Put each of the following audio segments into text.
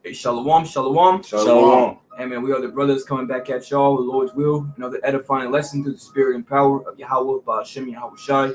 Hey, shalom, shalom. Shalom. Hey, man, we are the brothers coming back at y'all with the Lord's will. Another edifying lesson through the spirit and power of Yahweh, Ba'ashem, Yahweh Shai. And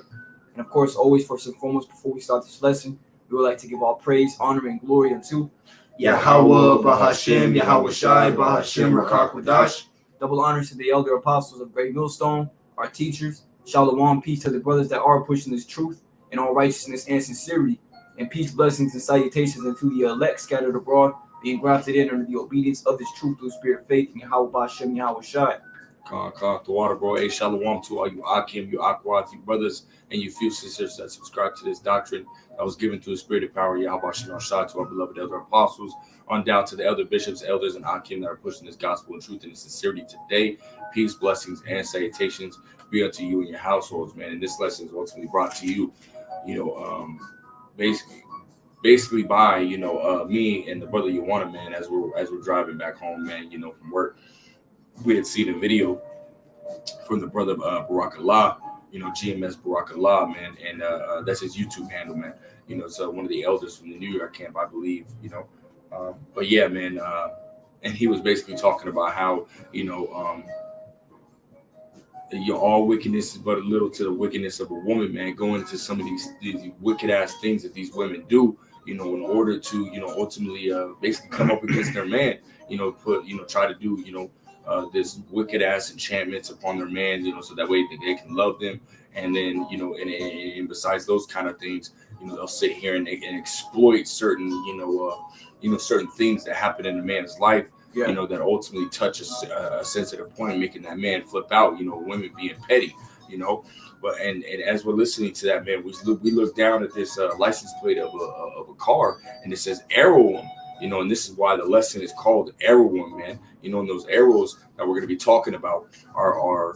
of course, always, first and foremost, before we start this lesson, we would like to give all praise, honor, and glory unto Yahweh, Ba'ashem, Yahweh Shai, Ba'ashem, Rakakwadash. Double honors to the elder apostles of Great Millstone, our teachers. Shalom, peace to the brothers that are pushing this truth in all righteousness and sincerity. And peace, blessings, and salutations unto the elect scattered abroad, being grafted in under the obedience of this truth through the spirit of faith in Yahweh Ba'ashem, Yahweh Shai. The water, bro. Hey, shalom to all you Akim, you Akwad, you brothers, and you few sisters that subscribe to this doctrine that was given through the spirit of power, Yahweh Ba'ashem Shai, to our beloved elder apostles, on down to the elder bishops, elders, and Akim that are pushing this gospel and truth and sincerity today. Peace, blessings, and salutations be unto you and your households, man. And this lesson is ultimately brought to you, basically by me and the brother Yawana, man, as we're driving back home, man, from work. We had seen a video from the brother Barak Allah, GMS Barak Allah, man, and that's his YouTube handle, man. So one of the elders from the New York camp, I believe, but yeah, man, and he was basically talking about how all wickedness is but a little to the wickedness of a woman, man. Going into some of these wicked ass things that these women do, in order to, ultimately, basically come up against their man, try to do, this wicked ass enchantments upon their man, so that way they can love them. And then, and besides those kind of things, they'll sit here and they can exploit certain, certain things that happen in a man's life. Yeah. That ultimately touches a sensitive point, making that man flip out, women being petty, But and as we're listening to that, man, we look down at this license plate of a car, and it says Arrowum, and this is why the lesson is called Arrowum, man. And those arrows that we're going to be talking about are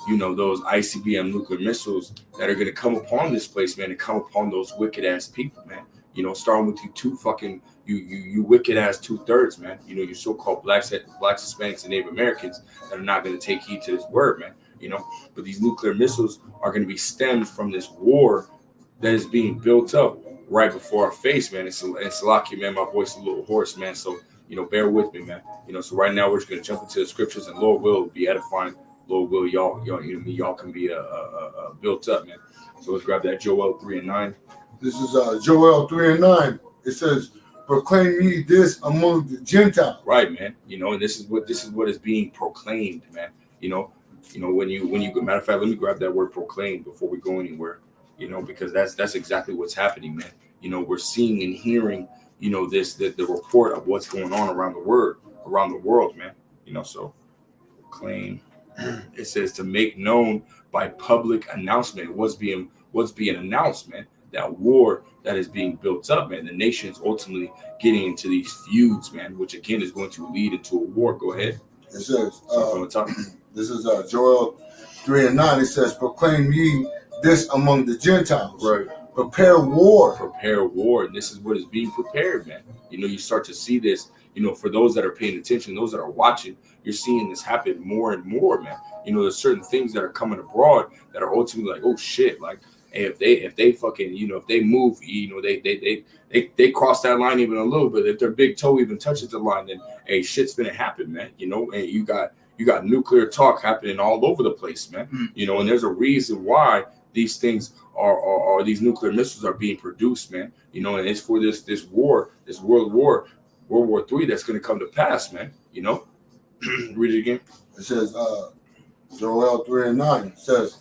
those ICBM nuclear missiles that are going to come upon this place, man, and come upon those wicked ass people, man. Starting with you wicked ass 2/3, man. Your so-called blacks, Hispanics, and Native Americans that are not going to take heed to this word, man. But these nuclear missiles are going to be stemmed from this war that is being built up right before our face, man. It's lucky, man. My voice is a little hoarse, man. So bear with me, man. So right now we're just going to jump into the scriptures, and Lord will be edifying. Lord will y'all can be built up, man. So let's grab that Joel 3:9. This is Joel 3:9. It says, "Proclaim ye this among the Gentiles." Right, man. And this is what is being proclaimed, man. When you matter of fact, let me grab that word proclaim before we go anywhere. Because that's exactly what's happening, man. We're seeing and hearing, the report of what's going on around the world, man. So proclaim. It says to make known by public announcement what's being announced, man. That war that is being built up, man. The nation's ultimately getting into these feuds, man, which again is going to lead into a war. Go ahead. It says from the top. This is Joel 3:9. It says, "Proclaim ye this among the Gentiles." Right. Prepare war. Prepare war. And this is what is being prepared, man. You start to see this, for those that are paying attention, those that are watching, you're seeing this happen more and more, man. There's certain things that are coming abroad that are ultimately like, oh shit, like, hey, if they fucking, if they move, they cross that line even a little bit. If their big toe even touches the line, then hey, shit's gonna happen, man. And you got nuclear talk happening all over the place, man. And there's a reason why these things are these nuclear missiles are being produced, man. And it's for this war, this World War III that's gonna come to pass, man. Read it again. It says Joel 3:9. It says,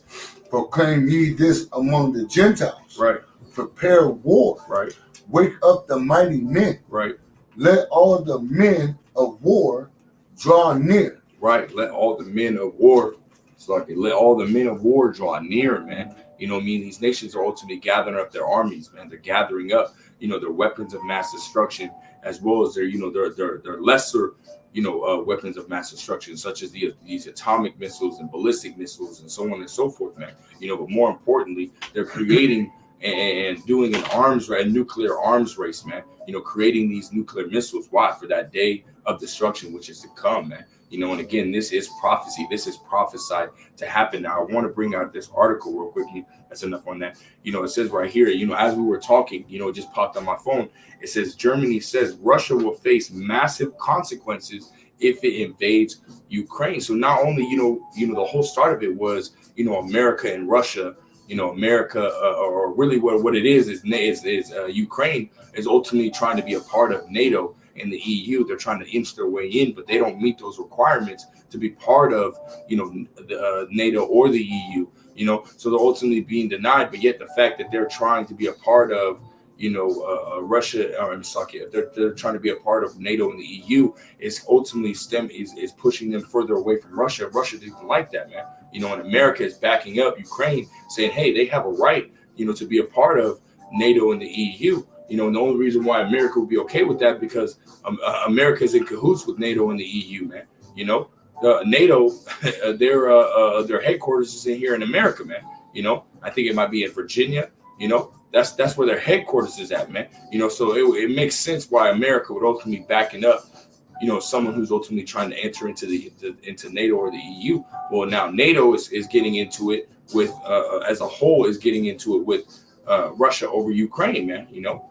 "Proclaim ye this among the Gentiles." Right. Prepare war. Right. Wake up the mighty men. Right. Let all the men of war draw near. Right. Let all the men of war. It's like let all the men of war draw near, man. These nations are ultimately gathering up their armies, man. They're gathering up, their weapons of mass destruction, as well as their lesser, weapons of mass destruction, such as these atomic missiles and ballistic missiles and so on and so forth, man. But more importantly, they're creating and doing a nuclear arms race, man. Creating these nuclear missiles. Why? For that day of destruction, which is to come, man. You know, and again, this is prophecy. This is prophesied to happen. Now, I want to bring out this article real quickly. That's enough on that. You know, it says right here, you know, as we were talking, you know, it just popped on my phone. It says Germany says Russia will face massive consequences if it invades Ukraine. So not only, you know, the whole start of it was, you know, America and Russia, you know, America, or really what it is Ukraine is ultimately trying to be a part of NATO and the EU. They're trying to inch their way in, but they don't meet those requirements to be part of, you know, the NATO or the EU, you know, so they're ultimately being denied. But yet the fact that they're trying to be a part of, you know, Russia, or they're trying to be a part of NATO and the EU is ultimately is pushing them further away from Russia. Russia didn't like that, man. You know, and America is backing up Ukraine, saying, hey, they have a right, you know, to be a part of NATO and the EU. You know, and the only reason why America would be okay with that because America is in cahoots with NATO and the EU, man. You know, NATO, their headquarters is in here in America, man. You know, I think it might be in Virginia. You know, that's where their headquarters is at, man. You know, so it makes sense why America would ultimately be backing up, you know, someone who's ultimately trying to enter into into NATO or the EU. Well, now NATO is getting into it with as a whole is getting into it with Russia over Ukraine, man. You know.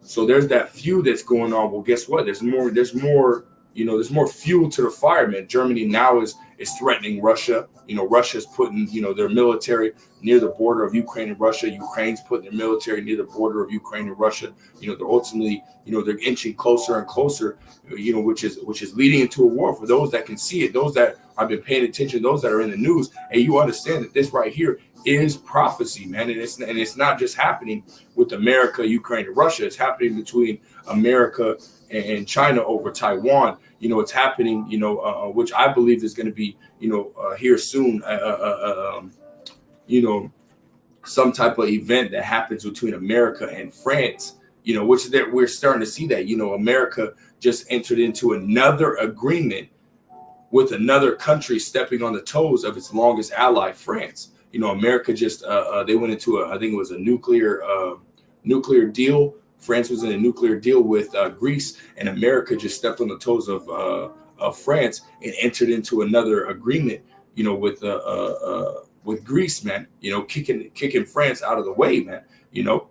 So there's that feud that's going on. Well, guess what? There's more, you know, there's more fuel to the fire, man. Germany now is threatening Russia. You know, Russia's putting, you know, their military near the border of Ukraine and Russia. Ukraine's putting their military near the border of Ukraine and Russia. You know, they're ultimately, you know, they're inching closer and closer, you know, which is leading into a war. For those that can see it, those that have been paying attention, those that are in the news, and you understand that this right here is prophecy, man. And it's not just happening with America, Ukraine, and Russia. It's happening between America and China over Taiwan. You know, it's happening, you know, which I believe is going to be, you know, here soon, you know, some type of event that happens between America and France, you know, which that we're starting to see that, you know, America just entered into another agreement with another country stepping on the toes of its longest ally, France. You know, America just they went into I think it was a nuclear deal. France was in a nuclear deal with Greece, and America just stepped on the toes of France and entered into another agreement. You know, with Greece, man. You know, kicking France out of the way, man. You know,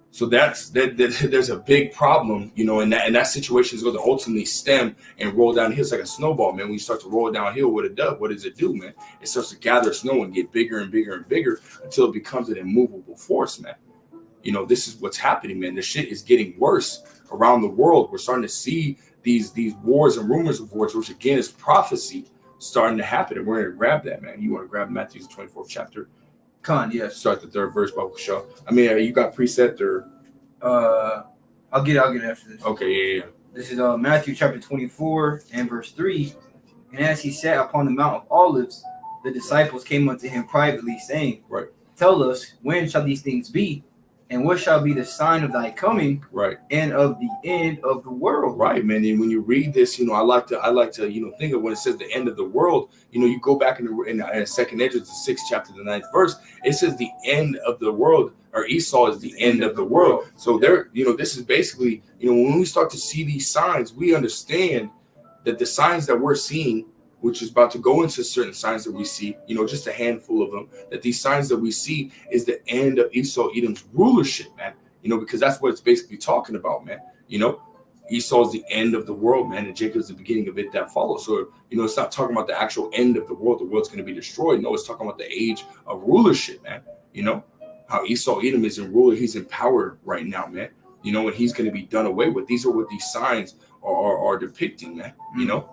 so that there's a big problem. You know, and that situation is going to ultimately stem and roll downhill. It's like a snowball, man. When you start to roll downhill, what does it do, man? It starts to gather snow and get bigger and bigger and bigger until it becomes an immovable force, man. You know, this is what's happening, man. The shit is getting worse around the world. We're starting to see these wars and rumors of wars, which again is prophecy, starting to happen. And we're going to grab that, man. You want to grab Matthew's 24th chapter? Yes. Start the 3rd verse, Bible show. I mean, you got precept or? I'll get it after this. Okay, yeah. This is Matthew chapter 24 and verse 3. And as he sat upon the Mount of Olives, the disciples came unto him privately, saying, right, tell us, when shall these things be? And what shall be the sign of thy coming, right, and of the end of the world? Right, man. And when you read this, you know, I like to, you know, think of when it says the end of the world. You know, you go back in 2nd Ezra, the 6th chapter, the 9th verse. It says the end of the world, or Esau is the end of the world. So there, you know, this is basically, you know, when we start to see these signs, we understand that the signs that we're seeing, which is about to go into certain signs that we see, you know, just a handful of them, that these signs that we see is the end of Esau Edom's rulership, man. You know, because that's what it's basically talking about, man. You know, Esau is the end of the world, man, and Jacob is the beginning of it that follows. So, you know, it's not talking about the actual end of the world. The world's going to be destroyed. No, it's talking about the age of rulership, man. You know, how Esau Edom is in ruler. He's in power right now, man. You know, and he's going to be done away with. These are what these signs are depicting, man. You know.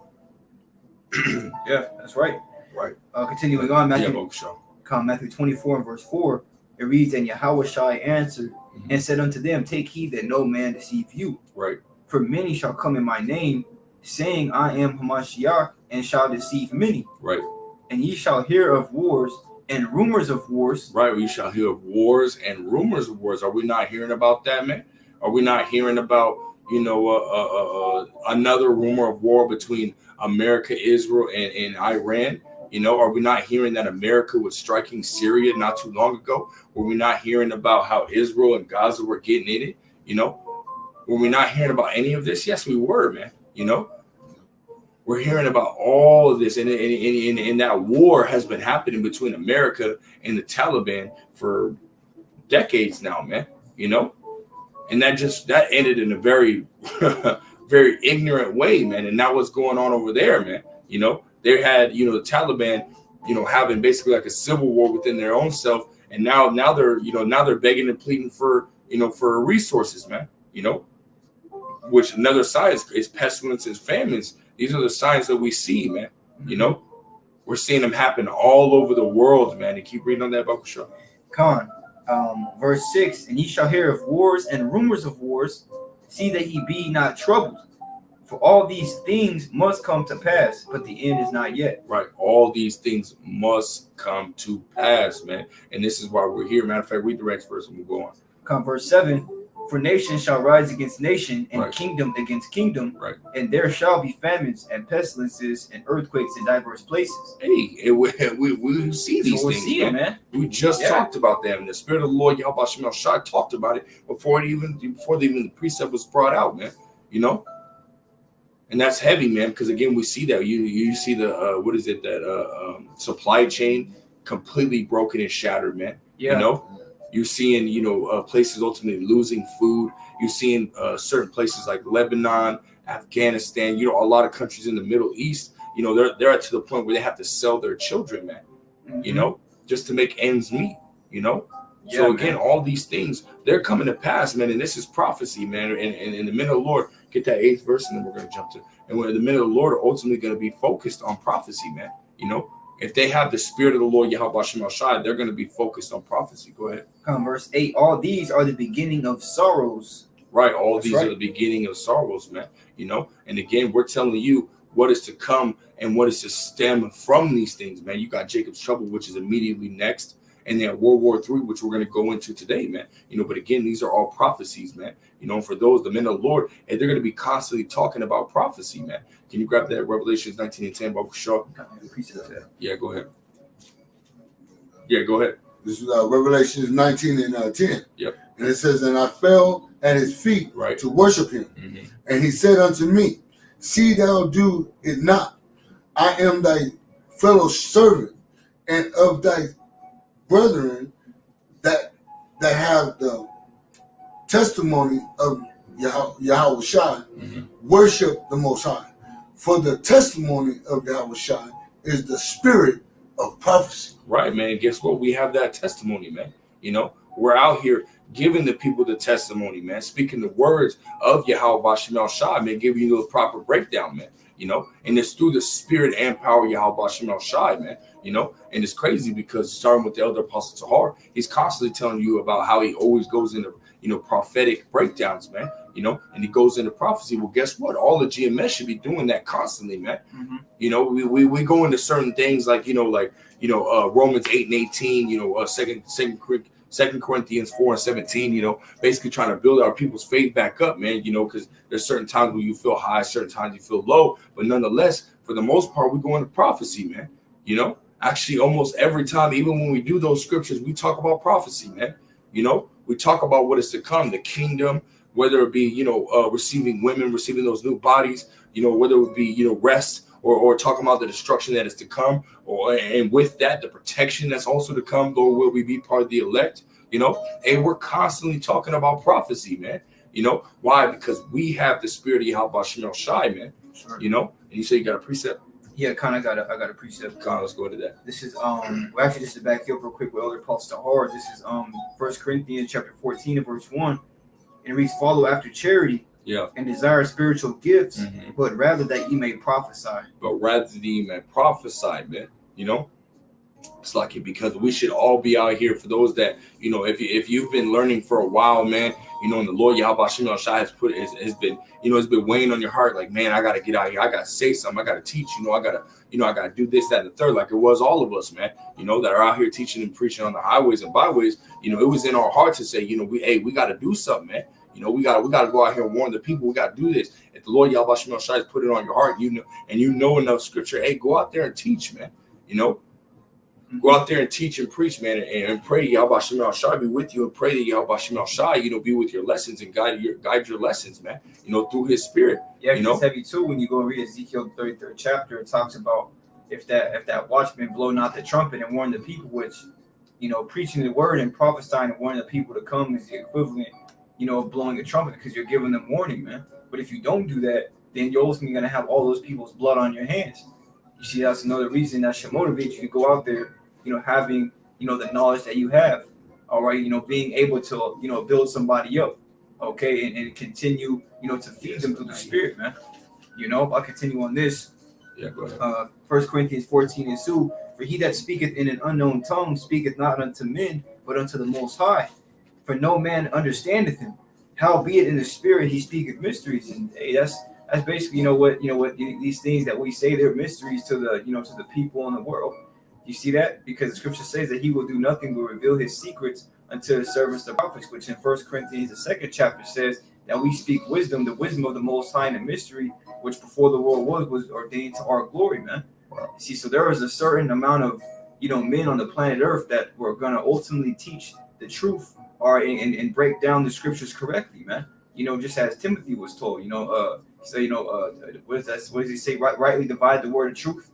Yeah, that's right. Right. Continuing on, Matthew 24 and verse 4, it reads, and Yahushua answered and said unto them, take heed that no man deceive you. Right. For many shall come in my name, saying, I am Hamashiach, and shall deceive many. Right. And ye shall hear of wars and rumors of wars. Right. We shall hear of wars and rumors of wars. Are we not hearing about that, man? Are we not hearing about, you know, another rumor of war between America, Israel, and Iran? You know, are we not hearing that America was striking Syria not too long ago? Were we not hearing about how Israel and Gaza were getting in it? You know, were we not hearing about any of this? Yes, we were, man. You know, We're hearing about all of this, and that war has been happening between America and the Taliban for decades now, man. You know, and that ended in a very, very ignorant way, man. And now what's going on over there, man? You know, they had, you know, the Taliban, you know, having basically like a civil war within their own self, and now they're, you know, now they're begging and pleading for, you know, for resources, man. You know, which another side is pestilence and famines. These are the signs that we see, man. You know, we're seeing them happen all over the world, man. And keep reading on that, Baruch Shah. Khan, verse 6, and ye shall hear of wars and rumors of wars. See that ye be not troubled. For all these things must come to pass, but the end is not yet. Right. All these things must come to pass, man. And this is why we're here. Matter of fact, read the next verse and we'll go on. Come, verse 7. For nation shall rise against nation, and Right. kingdom against kingdom, Right. and there shall be famines and pestilences and earthquakes in diverse places. Hey, we see these So we're things, seeing, man. man. We just talked about them. The Spirit of the Lord, Yahweh Shem Shai, talked about it before the precept was brought out, man. You know, and that's heavy, man. Because again, we see that you see the what is it that supply chain completely broken and shattered, man. Yeah. You know, you're seeing places ultimately losing food. You're seeing certain places like Lebanon, Afghanistan. You know, a lot of countries in the Middle East. You know, they're to the point where they have to sell their children, man. Mm-hmm. You know, just to make ends meet. You know. Yeah, So again, man. all these things, they're coming to pass, man. And this is prophecy, man. And the men of the Lord, get that 8th verse, and then we're going to jump to. And when the men of the Lord are ultimately going to be focused on prophecy, man. You know, if they have the Spirit of the Lord, Yahweh Shem Shai, they're going to be focused on prophecy. Go ahead. Come, verse 8. All these are the beginning of sorrows. Right. All That's these right. are the beginning of sorrows, man. You know, and again, we're telling you what is to come and what is to stem from these things, man. You got Jacob's trouble, which is immediately next. And then World War III, which we're going to go into today, man. You know, but again, these are all prophecies, man. You know, for those, the men of the Lord, and they're going to be constantly talking about prophecy, man. Can you grab that Revelations 19:10, Baruch Shah? Yeah, go ahead. Yeah, go ahead. This is Revelations 19:10. Yep. And it says, and I fell at his feet Right. to worship him. Mm-hmm. And he said unto me, see thou do it not. I am thy fellow servant and of thy brethren that have the testimony of Yahweh Shai, worship the Most High. For the testimony of Yahweh Shai is the spirit of prophecy. Right, man. Guess what? We have that testimony, man. You know, we're out here giving the people the testimony, man. Speaking the words of Yahweh Shem Shai, man. Giving you the proper breakdown, man. You know, and it's through the spirit and power of Yahweh Shem Shai, man. You know, and it's crazy because starting with the elder apostle Tahar, he's constantly telling you about how he always goes into, you know, prophetic breakdowns, man. You know, and he goes into prophecy. Well, guess what? All the GMS should be doing that constantly, man. Mm-hmm. You know, we go into certain things like, Romans 8:18, you know, Second Corinthians 4:17, you know, basically trying to build our people's faith back up, man, you know, because there's certain times where you feel high, certain times you feel low, but nonetheless, for the most part, we go into prophecy, man. You know, actually almost every time, even when we do those scriptures, we talk about prophecy, man. You know, we talk about what is to come, the kingdom, whether it be, you know, receiving women, receiving those new bodies, you know, whether it be, you know, rest, or talking about the destruction that is to come, and with that, the protection that's also to come, Lord, will we be part of the elect, you know? And we're constantly talking about prophecy, man. You know, why? Because we have the spirit of Yahweh Shem Shai, man. Sure. You know, and you say you got a precept? Yeah, I got a precept. Let's go to that. This is well, actually, just to back you up real quick with Elder Apostle Tahar, this is 1 Corinthians chapter 14 and verse 1. And it reads, follow after charity, Yeah. and desire spiritual gifts, Mm-hmm. but rather that ye may prophesy. But rather than you may prophesy, man, you know, it's like it, because we should all be out here. For those that, you know, if you've been learning for a while, man, you know, and the Lord Yahweh Shem Shai has been weighing on your heart, like, man, I got to get out here, I got to say something, I got to teach, I got to do this, that, and the third, like it was all of us, man, you know, that are out here teaching and preaching on the highways and byways. You know, it was in our heart to say, you know, we got to do something, man. You know, we got to go out here and warn the people. We got to do this. If the Lord Yahweh Shem Shai has put it on your heart, you know, and you know enough scripture, hey, go out there and teach, man. You know, Go out there and teach and preach, man, and pray Yahweh Shem Al Shai be with you, and pray that Yahweh Shem Al Shai, be with your lessons and guide your lessons, man, through his spirit. Yeah, it's heavy too. When you go read Ezekiel 33rd chapter, it talks about if that watchman blow not the trumpet and warn the people, which, preaching the word and prophesying and warning the people to come is the equivalent, of blowing a trumpet, because you're giving them warning, man. But if you don't do that, then you're ultimately going to have all those people's blood on your hands. You see, that's another reason that should motivate you to go out there, having, the knowledge that you have, all right, being able to, build somebody up, okay, and continue, to feed them through the spirit, man. I'll continue on this. Yeah, go ahead. 1 Corinthians 14:2, for he that speaketh in an unknown tongue speaketh not unto men, but unto the Most High. For no man understandeth him. Howbeit in the spirit he speaketh mysteries. And hey, that's basically, what these things that we say, they're mysteries to the, to the people in the world. You see that? Because the scripture says that he will do nothing but reveal his secrets unto his servants the prophets, which in 1 Corinthians, the 2nd chapter, says that we speak wisdom, the wisdom of the Most High, and the mystery which before the world was ordained to our glory, man. Wow. See, so there was a certain amount of, men on the planet Earth that were going to ultimately teach the truth and break down the scriptures correctly, man. Just as Timothy was told, what does he say? Rightly divide the word of truth.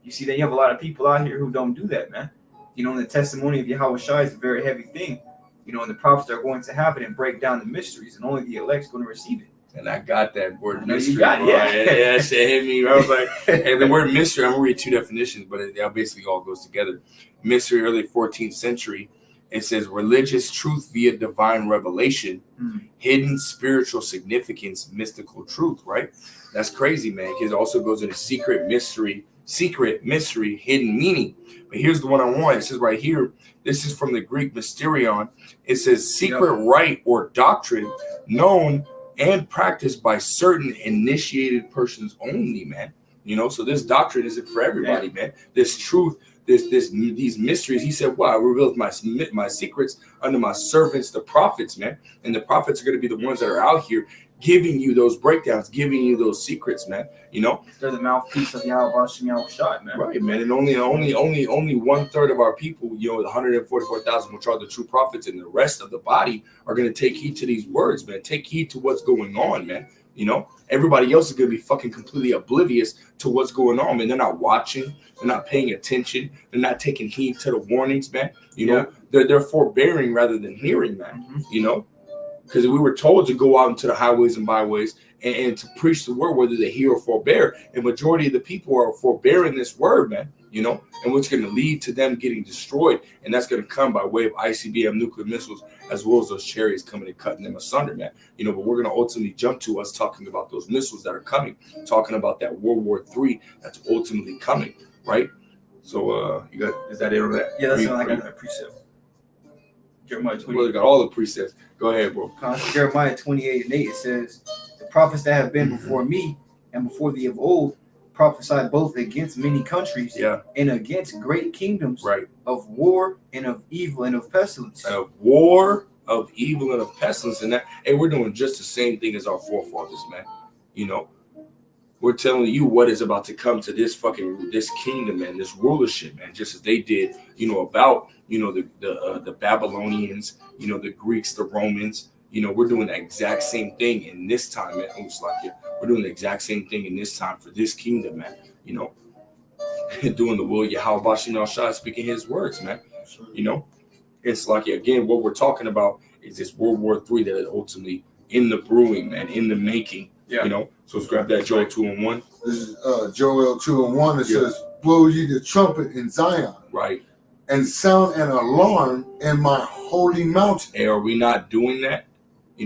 You see that you have a lot of people out here who don't do that, man. And the testimony of Yahweh Shai is a very heavy thing. And the prophets are going to have it and break down the mysteries, and only the elect's going to receive it. And I got that word mystery. You got it, yeah, that shit hit me. I was like, hey, the word mystery, I'm going to read two definitions, but it basically all goes together. Mystery, early 14th century, it says religious truth via divine revelation, hidden spiritual significance, mystical truth, right? That's crazy, man, because it also goes into secret, mystery, hidden meaning. But here's the one I want. It says right here, this is from the Greek mysterion. It says secret rite or doctrine known and practiced by certain initiated persons only, man. So this doctrine isn't for everybody, man. This truth, these mysteries. He said, "Well, I revealed my secrets unto my servants, the prophets, man." And the prophets are going to be the ones that are out here giving you those breakdowns, giving you those secrets, man. They're the mouthpiece of Yahweh Shem Yahweh Shai, man. Right, man. And only 1/3 of our people, the 144,000, which are the true prophets, and the rest of the body are going to take heed to these words, man. Take heed to what's going on, man. Everybody else is going to be fucking completely oblivious to what's going on, man. They're not watching. They're not paying attention. They're not taking heed to the warnings, man. They're forbearing rather than hearing, man. Because we were told to go out into the highways and byways and to preach the word, whether they hear or forbear. And majority of the people are forbearing this word, man, and what's going to lead to them getting destroyed. And that's going to come by way of ICBM nuclear missiles, as well as those chariots coming and cutting them asunder, man. But we're going to ultimately jump to us talking about those missiles that are coming, talking about that World War III that's ultimately coming, right? So is that it on that? Yeah, that's what I got that precept. Jeremiah 28. Well, they got all the precepts. Go ahead, bro. Jeremiah 28:8, it says, the prophets that have been before me and before thee of old prophesied both against many countries and against great kingdoms, right, of war and of evil and of pestilence. Of war, of evil, and of pestilence. And we're doing just the same thing as our forefathers, man. We're telling you what is about to come to this kingdom, man, this rulership, man, just as they did, about, the Babylonians, the Greeks, the Romans. We're doing the exact same thing in this time, man. We're doing the exact same thing in this time for this kingdom, man. Doing the will of Yahweh Shem Yahweh Shai, speaking his words, man. It's like, again, what we're talking about is this World War III that is ultimately in the brewing, man, in the making. Yeah. So let's grab that Joel 2:1. This is Joel 2:1. It says, "Blow ye the trumpet in Zion, right, and sound an alarm in my holy mountain." Hey, are we not doing that?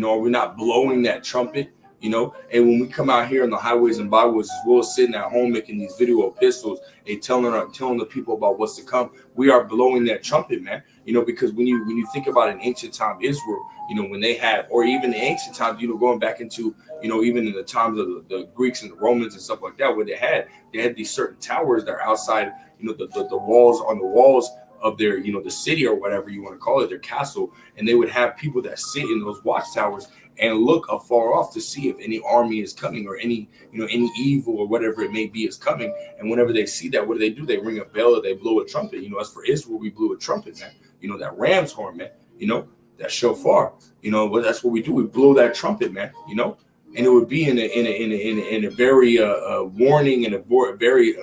Are we not blowing that trumpet? And when we come out here on the highways and byways, as well as sitting at home making these video epistles and telling the people about what's to come, we are blowing that trumpet, man. Because when you think about an ancient time Israel, when they had, or even the ancient times, going back into, even in the times of the Greeks and the Romans and stuff like that, where they had these certain towers that are outside, the walls, on the walls of their, the city or whatever you want to call it, their castle, and they would have people that sit in those watchtowers and look afar off to see if any army is coming or any, any evil or whatever it may be is coming. And whenever they see that, what do? They ring a bell or they blow a trumpet. As for Israel, we blew a trumpet, man. That ram's horn, man. That shofar. But that's what we do. We blow that trumpet, man. And it would be in a very warning and a very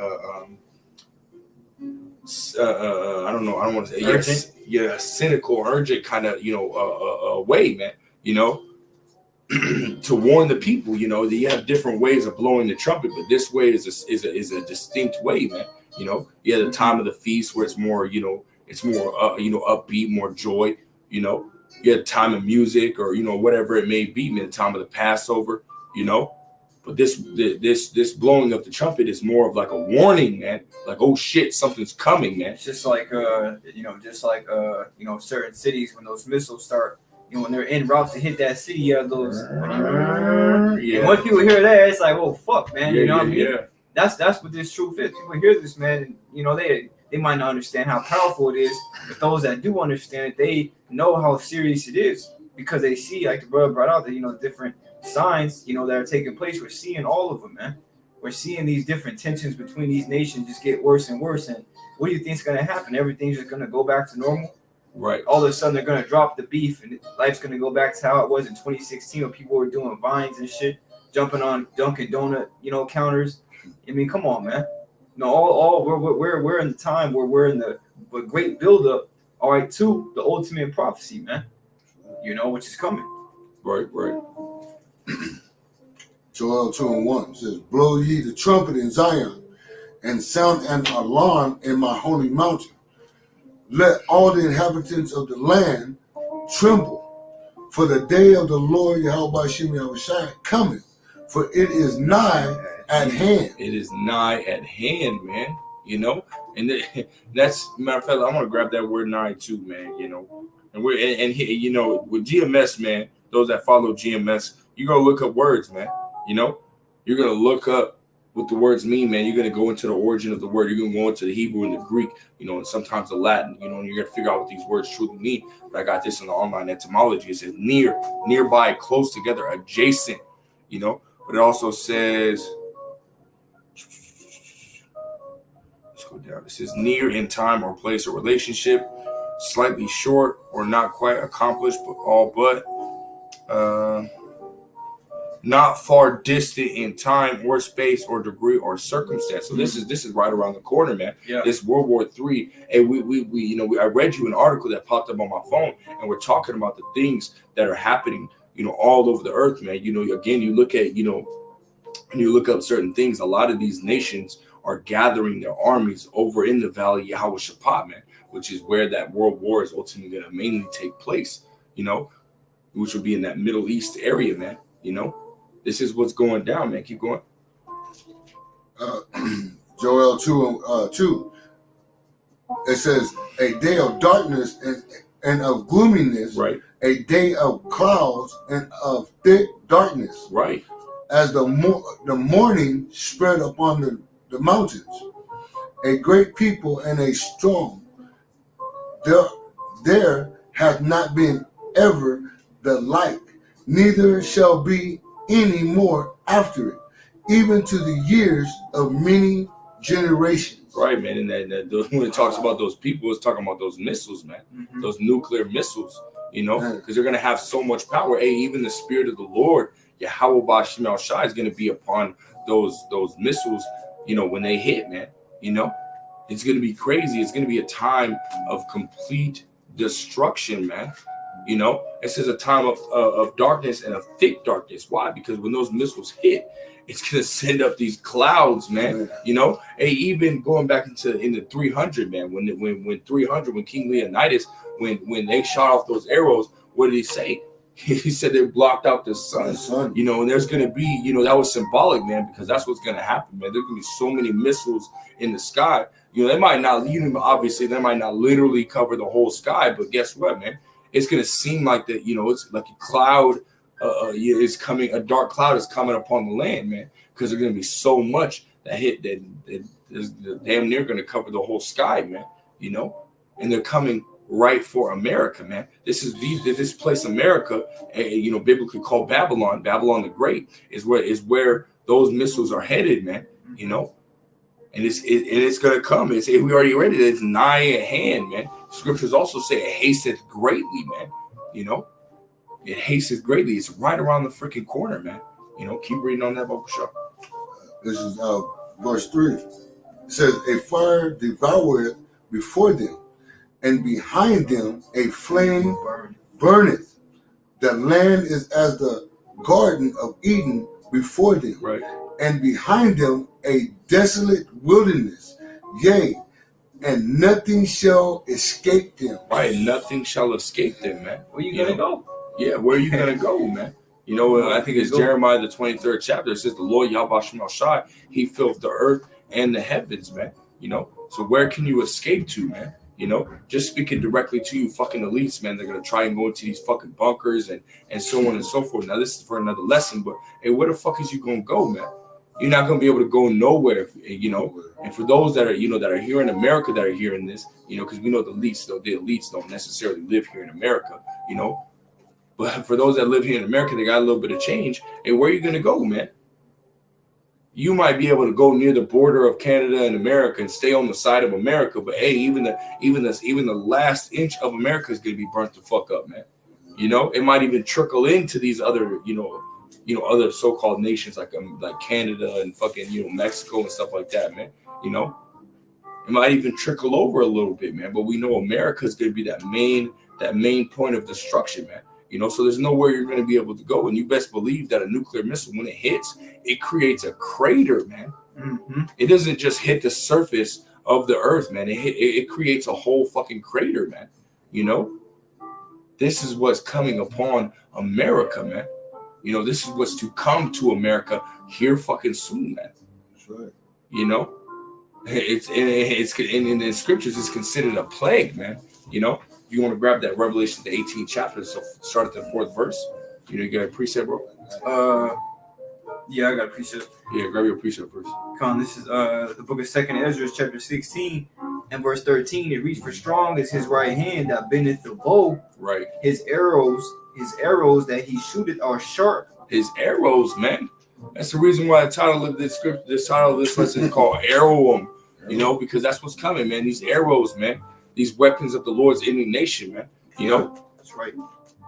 I don't know. I don't want to say urgent. Cynical, urgent kind of way, man. To warn the people. That you have different ways of blowing the trumpet, but this way is a distinct way, man. You have the time of the feast where it's more upbeat, more joy. You have time of music or whatever it may be, man. The time of the Passover. But this blowing of the trumpet is more of like a warning, man. Like, oh shit, something's coming, man. It's just like certain cities when those missiles start, when they're en route to hit that city, those. And when people hear that, it's like, oh fuck, man. What I mean? Yeah. That's what this truth is. People hear this, man, and they might not understand how powerful it is, but those that do understand it, they know how serious it is because they see, like the brother brought out, that different signs, that are taking place. We're seeing all of them, man. We're seeing these different tensions between these nations just get worse and worse. And what do you think is going to happen? Everything's just going to go back to normal. Right. All of a sudden, they're going to drop the beef, and life's going to go back to how it was in 2016 when people were doing vines and shit, jumping on Dunkin' Donut, counters. I mean, come on, man. No, we're in the time where we're in the great buildup, all right, to the ultimate prophecy, man. Which is coming. Right. Joel 2:1 says, blow ye the trumpet in Zion, and sound an alarm in my holy mountain. Let all the inhabitants of the land tremble, for the day of the Lord Yahweh Shem Yahushua cometh, for it is nigh at hand. It is nigh at hand, man. And that's, matter of fact, I'm gonna grab that word nigh too, man. And with GMS, man, those that follow GMS, you're gonna look up words, man. You're gonna look up what the words mean, man. You're gonna go into the origin of the word. You're gonna go into the Hebrew and the Greek, and sometimes the Latin, and you're gonna figure out what these words truly mean. But I got this in the online etymology. It says near, nearby, close together, adjacent, but it also says, let's go down. It says near in time or place or relationship, slightly short or not quite accomplished, but all but. Not far distant in time or space or degree or circumstance. So this is right around the corner, man. Yeah. This World War III, and I read you an article that popped up on my phone, and we're talking about the things that are happening, all over the earth, man. Again, you look at, when you look up certain things, a lot of these nations are gathering their armies over in the Valley Yahweh Shaphat, man, which is where that world war is ultimately going to mainly take place, which will be in that Middle East area, man. This is what's going down, man. Keep going. Joel 2:2. It says, a day of darkness and of gloominess, Right. A day of clouds and of thick darkness, Right. as the morning spread upon the mountains. A great people and a strong. There hath not been ever the like, neither shall be any more after it, even to the years of many generations. Right, man. And when it talks about those people, it's talking about those missiles, man. Mm-hmm. Those nuclear missiles, because they're going to have so much power. Hey, even the Spirit of the Lord, Yahweh Ba'Shem Shai, is going to be upon those missiles, when they hit, man. It's going to be crazy. It's going to be a time of complete destruction, man. It says a time of darkness and of thick darkness. Why? Because when those missiles hit, it's gonna send up these clouds, man. Hey, even going back in the 300, man. When 300, when King Leonidas, when they shot off those arrows, what did he say? He said they blocked out the sun. And there's gonna be, that was symbolic, man, because that's what's gonna happen, man. There's gonna be so many missiles in the sky. They might not, obviously, they might not literally cover the whole sky, but guess what, man? It's going to seem like that, it's like a cloud is coming, a dark cloud is coming upon the land, man, because there's going to be so much that hit that is damn near going to cover the whole sky, man, and they're coming right for America, man. This this place, America, you know, biblically called Babylon. Babylon the Great is where those missiles are headed, man. You know, and it's gonna come. We already read it. It's nigh at hand, man. Scriptures also say it hasteth greatly, man. You know, it hasteth greatly. It's right around the freaking corner, man. You know, keep reading on that, Uncle Shaw. This is verse 3. It says, a fire devoureth before them, and behind them a flame burneth. The land is as the garden of Eden before them, Right. and behind them a desolate wilderness. Yea, and nothing shall escape them. Right. Nothing shall escape them, man. Where you gonna go? Yeah, where are you gonna go, man? You know, I think it's Jeremiah the 23rd chapter. It says the Lord Yahweh Shema Shai, he filled the earth and the heavens, man. You know, so where can you escape to, man? You know, just speaking directly to you fucking elites, man. They're gonna try and go into these fucking bunkers and so on and so forth. Now this is for another lesson, but hey, where the fuck is you gonna go, man? You're not gonna be able to go nowhere, you know. And for those that are, you know, that are here in America, that are hearing this, you know, because we know the elites don't necessarily live here in America, you know. But for those that live here in America, they got a little bit of change. Hey, where are you gonna go, man? You might be able to go near the border of Canada and America and stay on the side of America, but hey, even the last inch of America is gonna be burnt the fuck up, man. You know, it might even trickle into these other, you know, other so-called nations like Canada and fucking, you know, Mexico and stuff like that, man. You know, it might even trickle over a little bit, man. But we know America is gonna be that main point of destruction, man. You know, so there's nowhere you're going to be able to go. And you best believe that a nuclear missile, when it hits, it creates a crater, man. Mm-hmm. It doesn't just hit the surface of the earth, man. It creates a whole fucking crater, man. You know, this is what's coming upon America, man. You know, this is what's to come to America here fucking soon, man. That's right. You know, it's in the scriptures, it's considered a plague, man. You know. If you want to grab that Revelation, the 18th chapter, so start at the 4th verse. You know, you got a precept, bro? Yeah, I got a precept. Yeah, grab your precept first. Come on, this is the book of 2nd Ezra, chapter 16, and verse 13. It reads, for strong is his right hand that bendeth the bow. Right. His arrows that he shooteth are sharp. His arrows, man. That's the reason why the title of this lesson is called Arrow. You know, because that's what's coming, man. These arrows, man. These weapons of the Lord's indignation, man. You know, that's right.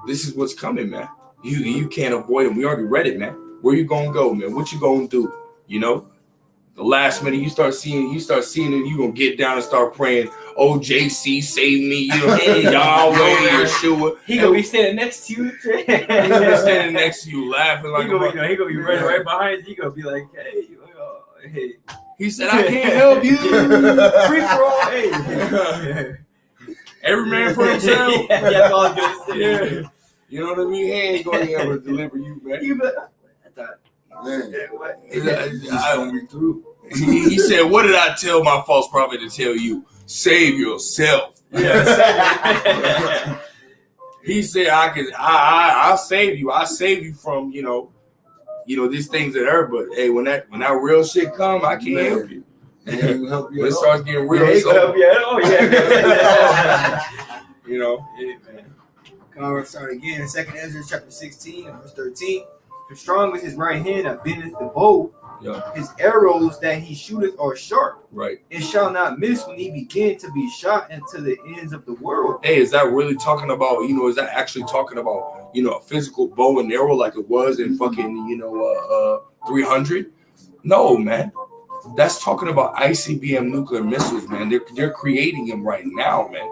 This is what's coming, man. You can't avoid it. We already read it, man. Where you gonna go, man? What you gonna do? You know, the last minute you start seeing it, you gonna get down and start praying. Oh, JC, save me! You know, Yahweh, Yeshua. He gonna be standing next to you. He gonna be standing next to you, laughing like he gonna be right behind you. He gonna be like, hey. He said, I can't help you. Free for all. Hey. Every man for himself. Yeah, that's all I'm gonna say. Yeah. You know what I mean? He ain't going to be able to deliver you, man. Man, He's gonna be through. He said, what did I tell my false prophet to tell you? Save yourself. Yeah. He said, I'll save you. I'll save you from, you know, these things that hurt. But hey, when that real shit come, I can't help you. When it starts getting real, yeah, help you at all. Yeah. You know. Yeah, man. Come on, let's start again. 2nd Ezra chapter 16 and verse 13. For strong is his right hand that bendeth the bow. Yeah. His arrows that he shooteth are sharp. Right. And shall not miss when he begin to be shot into the ends of the world. Hey, is that really talking about, is that actually talking about, a physical bow and arrow like it was in fucking, 300? No, man. That's talking about ICBM nuclear missiles, man. They're creating them right now, man.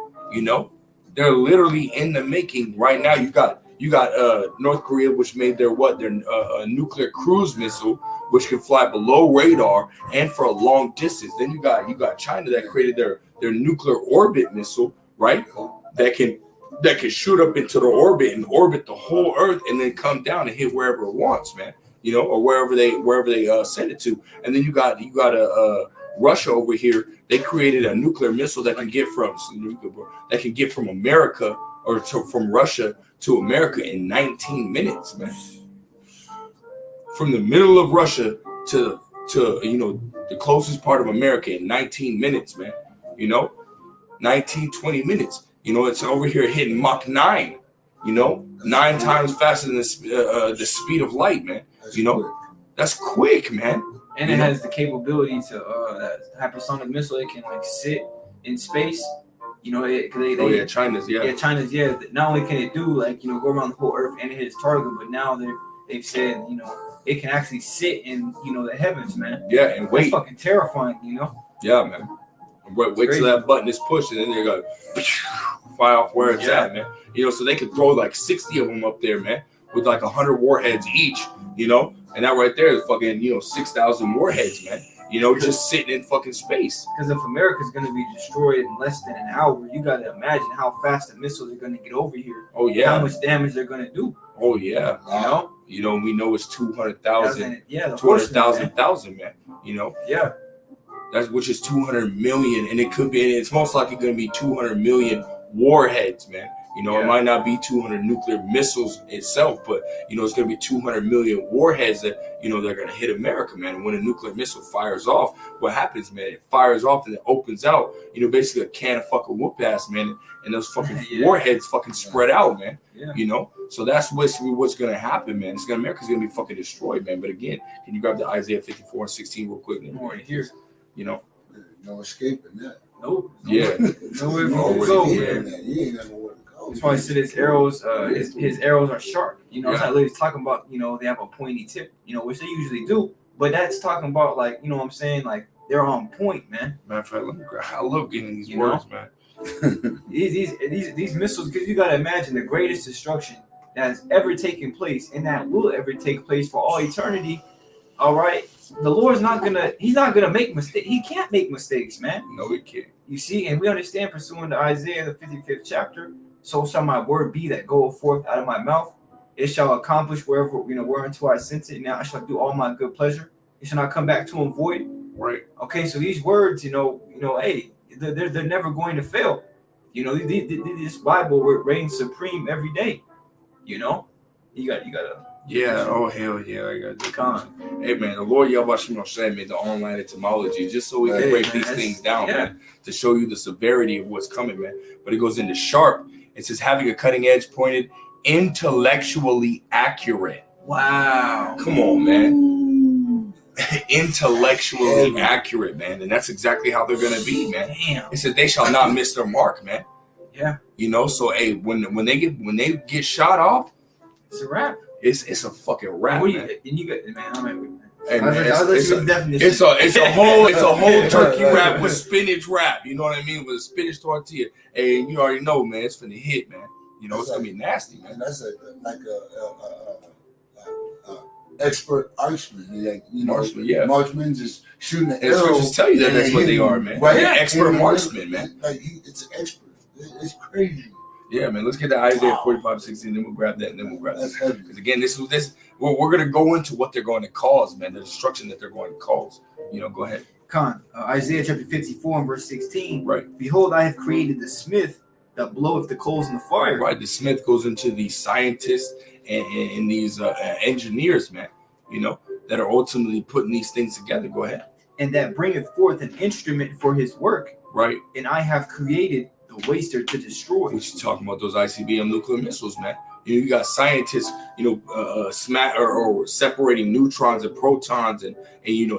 They're literally in the making right now. You got North Korea, which made their nuclear cruise missile, which can fly below radar and for a long distance. Then you got China that created their nuclear orbit missile, right? That can shoot up into the orbit and orbit the whole Earth and then come down and hit wherever it wants, man. Or wherever they send it to. And then you got Russia over here. They created a nuclear missile that can get from America from Russia to America in 19 minutes, man. From the middle of Russia to the closest part of America in 19 minutes, man. 19, 20 minutes. You know, it's over here hitting Mach 9. You know, 9 times faster than the speed of light, man. You know, that's quick, man. And it has the capability to that hypersonic missile. It can like sit in space. You know, China's Not only can it do like go around the whole Earth and hit its target, but now they've said it can actually sit in the heavens, man. Yeah, and wait. That's fucking terrifying, Yeah, man. Wait till that button is pushed, and then they're gonna fly off where it's at, man. You know, so they could throw like 60 of them up there, man, with like 100 warheads each. You know, and that right there is fucking 6,000 warheads, man. You know, just sitting in fucking space. Because if America's going to be destroyed in less than an hour, you got to imagine how fast the missiles are going to get over here. Oh, yeah. How much damage they're going to do. Oh, yeah. You know, we know it's 200,000. Yeah, 200,000, man. You know? Yeah. Which is 200 million. And it's most likely going to be 200 million warheads, man. You know, It might not be 200 nuclear missiles itself, but, it's going to be 200 million warheads that, they're going to hit America, man. And when a nuclear missile fires off, what happens, man? It fires off and it opens out, basically a can of fucking whoop ass, man. And those fucking warheads fucking spread out, man. Yeah. So that's what's going to happen, man. America's going to be fucking destroyed, man. But again, can you grab the Isaiah 54:16 real quick? More here. No escaping that. Nope. Yeah. Nowhere to go, man. You ain't got nowhere to go. That's why I said his arrows are sharp. It's not literally talking about, they have a pointy tip, which they usually do. But that's talking about like, what I'm saying, like they're on point, man. Matter of fact, I love getting these words, man. these missiles, because you gotta imagine the greatest destruction that has ever taken place and that will ever take place for all eternity. All right. The Lord's he's not gonna make mistakes. He can't make mistakes, man. No, he can't. You see, and we understand pursuant to Isaiah, the 55th chapter, so shall my word be that goeth forth out of my mouth. It shall accomplish whereunto I sent it. Now I shall do all my good pleasure. It shall not come back to him void. Right. Okay, so these words, hey, they're never going to fail. This Bible reigns supreme every day. You gotta. Yeah. Oh hell yeah! I got this. Hey man, the Lord Yahweh Shem made the online etymology just so we can break these things down, man, to show you the severity of what's coming, man. But it goes into sharp. It says having a cutting edge, pointed, intellectually accurate. Wow. Come on, man. Intellectually accurate, man, and that's exactly how they're gonna be, man. Damn. It said they shall not miss their mark, man. Yeah. So hey, when they get shot off, it's a wrap. It's a fucking wrap, man. Hey, man, it's a whole turkey wrap with spinach wrap. You know what I mean? With a spinach tortilla. Hey, you already know, man. It's finna hit, man. It's gonna be nasty, man. And that's like a expert marksman. Marksman, yeah. Marksman just shooting the arrow. arrow. Just tell you that's what they are, man. Right? Yeah, expert marksman, man. Like it's an expert. It's crazy. Yeah, man. Let's get to Isaiah 45:16, then we'll grab that, and then we'll grab this. Because again, we're gonna go into what they're going to cause, man. The destruction that they're going to cause. Go ahead. Isaiah chapter 54 and verse 16. Right. Behold, I have created the smith that bloweth the coals in the fire. Right. The smith goes into these scientists and these engineers, man. That are ultimately putting these things together. Go ahead. And that bringeth forth an instrument for his work. Right. And I have created the waster to destroy. What you talking about? Those ICBM nuclear missiles, man. You got scientists, or separating neutrons and protons and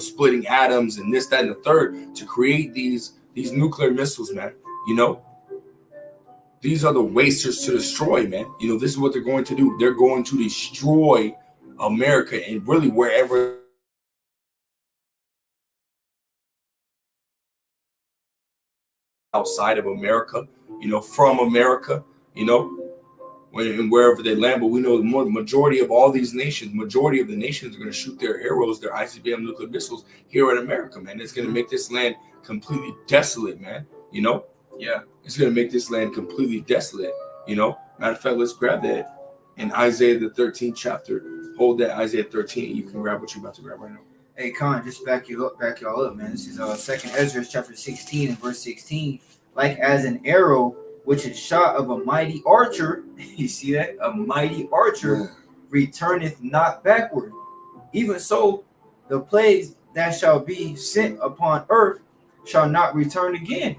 splitting atoms and this, that, and the third to create these nuclear missiles, man. These are the wasters to destroy, man. This is what they're going to do. They're going to destroy America and really wherever outside of America, from America, and wherever they land. But we know the majority of all these nations, majority of the nations are going to shoot their arrows, their ICBM nuclear missiles here in America, man. It's going to make this land completely desolate, man. Yeah. It's going to make this land completely desolate, Matter of fact, let's grab that in Isaiah the 13th chapter. Hold that Isaiah 13. You can grab what you're about to grab right now. Hey, just back y'all up, man. This is 2nd Ezra chapter 16 and verse 16. Like as an arrow which is shot of a mighty archer, you see that? A mighty archer returneth not backward. Even so, the plagues that shall be sent upon earth shall not return again.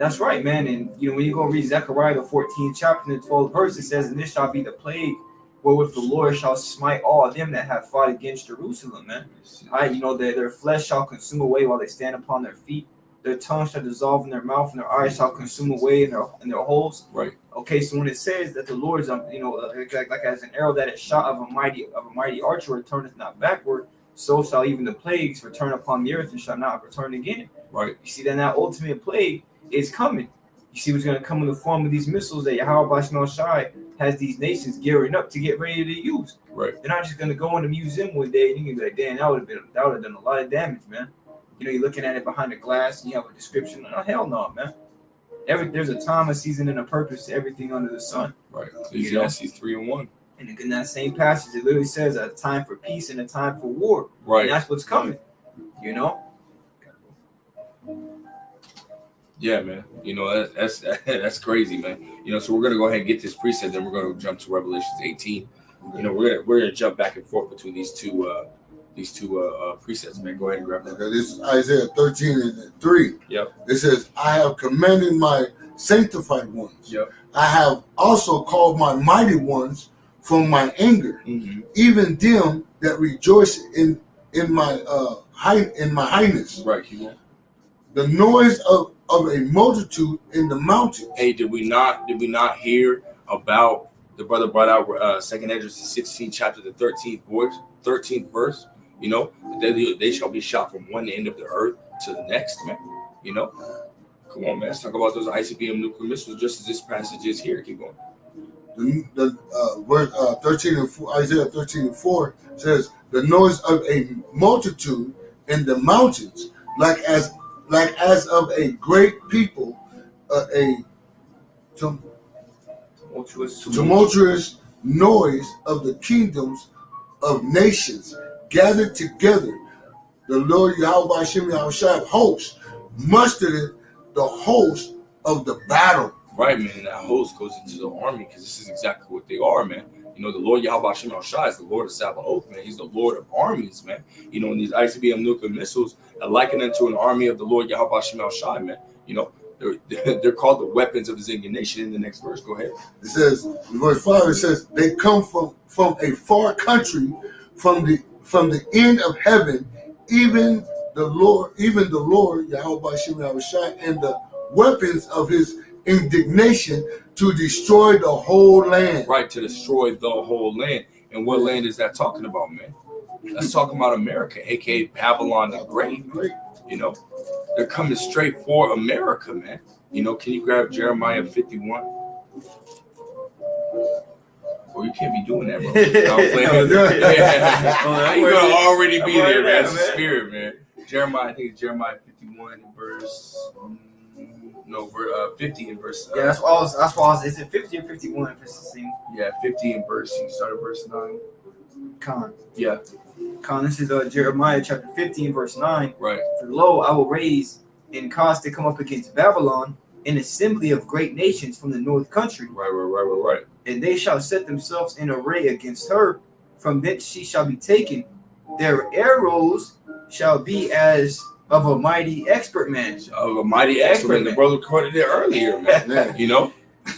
That's right, man. And when you go read Zechariah the 14th chapter and the 12th verse, it says, "And this shall be the plague wherewith the Lord shall smite all them that have fought against Jerusalem," man. All right, their flesh shall consume away while they stand upon their feet. Their tongue shall dissolve in their mouth, and their eyes shall consume away in their holes. Right. Okay, so when it says that the Lord's, like as an arrow that is shot of a mighty archer returneth not backward, so shall even the plagues return upon the earth and shall not return again. Right. You see, then that ultimate plague is coming. You see what's going to come in the form of these missiles that Yahweh Bashmal Shai has these nations gearing up to get ready to use. Right. They're not just going to go in the museum one day and you can be like, damn, that would have done a lot of damage, man. You're looking at it behind the glass and you have a description. Oh, hell no, man. There's a time, a season, and a purpose to everything under the sun. Right. Ecclesiastes 3:1. And in that same passage, it literally says a time for peace and a time for war. Right. And that's what's coming. Yeah, man. That's crazy, man. So we're gonna go ahead and get this precept, then we're gonna jump to Revelations 18. We're gonna jump back and forth between these two precepts, man. Go ahead and grab that. Okay, this is Isaiah 13:3. Yep. It says, "I have commanded my sanctified ones. Yep. I have also called my mighty ones from my anger, even them that rejoice in my highness." Right. Keep going. The noise of a multitude in the mountains. Hey, did we not hear about the brother brought out 2nd Esdras 16th chapter, the 13th verse? They shall be shot from one end of the earth to the next, man. Come on, man. Let's talk about those ICBM nuclear missiles, just as this passage is here. Keep going. The verse 13 and 4, Isaiah 13:4 says, "The noise of a multitude in the mountains, like as of a great people, a tumultuous noise of the kingdoms of nations gathered together. The Lord Yahweh Hashem Yahushua of hosts mustered the host of the battle." Right, man. And that host goes into the army because this is exactly what they are, man. The Lord Yahweh Hashem Yahushua is the Lord of Sabaoth, man. He's the Lord of armies, man. And these ICBM nuclear missiles are likened unto an army of the Lord Yahweh Hashem Yahushua, man. They're called the weapons of his indignation. In the next verse, go ahead. It says, verse 5, it says, "They come from a far country, from the end of heaven, even the Lord Yahweh Hashem Yahushua, and the weapons of his indignation to destroy the whole land." Right, to destroy the whole land. And what land is that talking about, man? That's talking about America, aka Babylon the Great. They're coming straight for America, man. Can you grab Jeremiah 51? Oh, you can't be doing that, bro. You're gonna already be there, man. It's the spirit, man. Jeremiah, I think it's Jeremiah 51 in verse. 50 in verse. Yeah, that's why I was. Is it 50 or 51? If it's the same. Yeah, 50 in verse. You start at verse 9. Con. Yeah. Con. This is Jeremiah chapter 15, verse 9. Right. "For lo, I will raise in cause to come up against Babylon an assembly of great nations from the north country. Right. And they shall set themselves in array against her. From thence she shall be taken. Their arrows shall be as of a mighty expert man." Of a mighty expert. The brother quoted it earlier, man.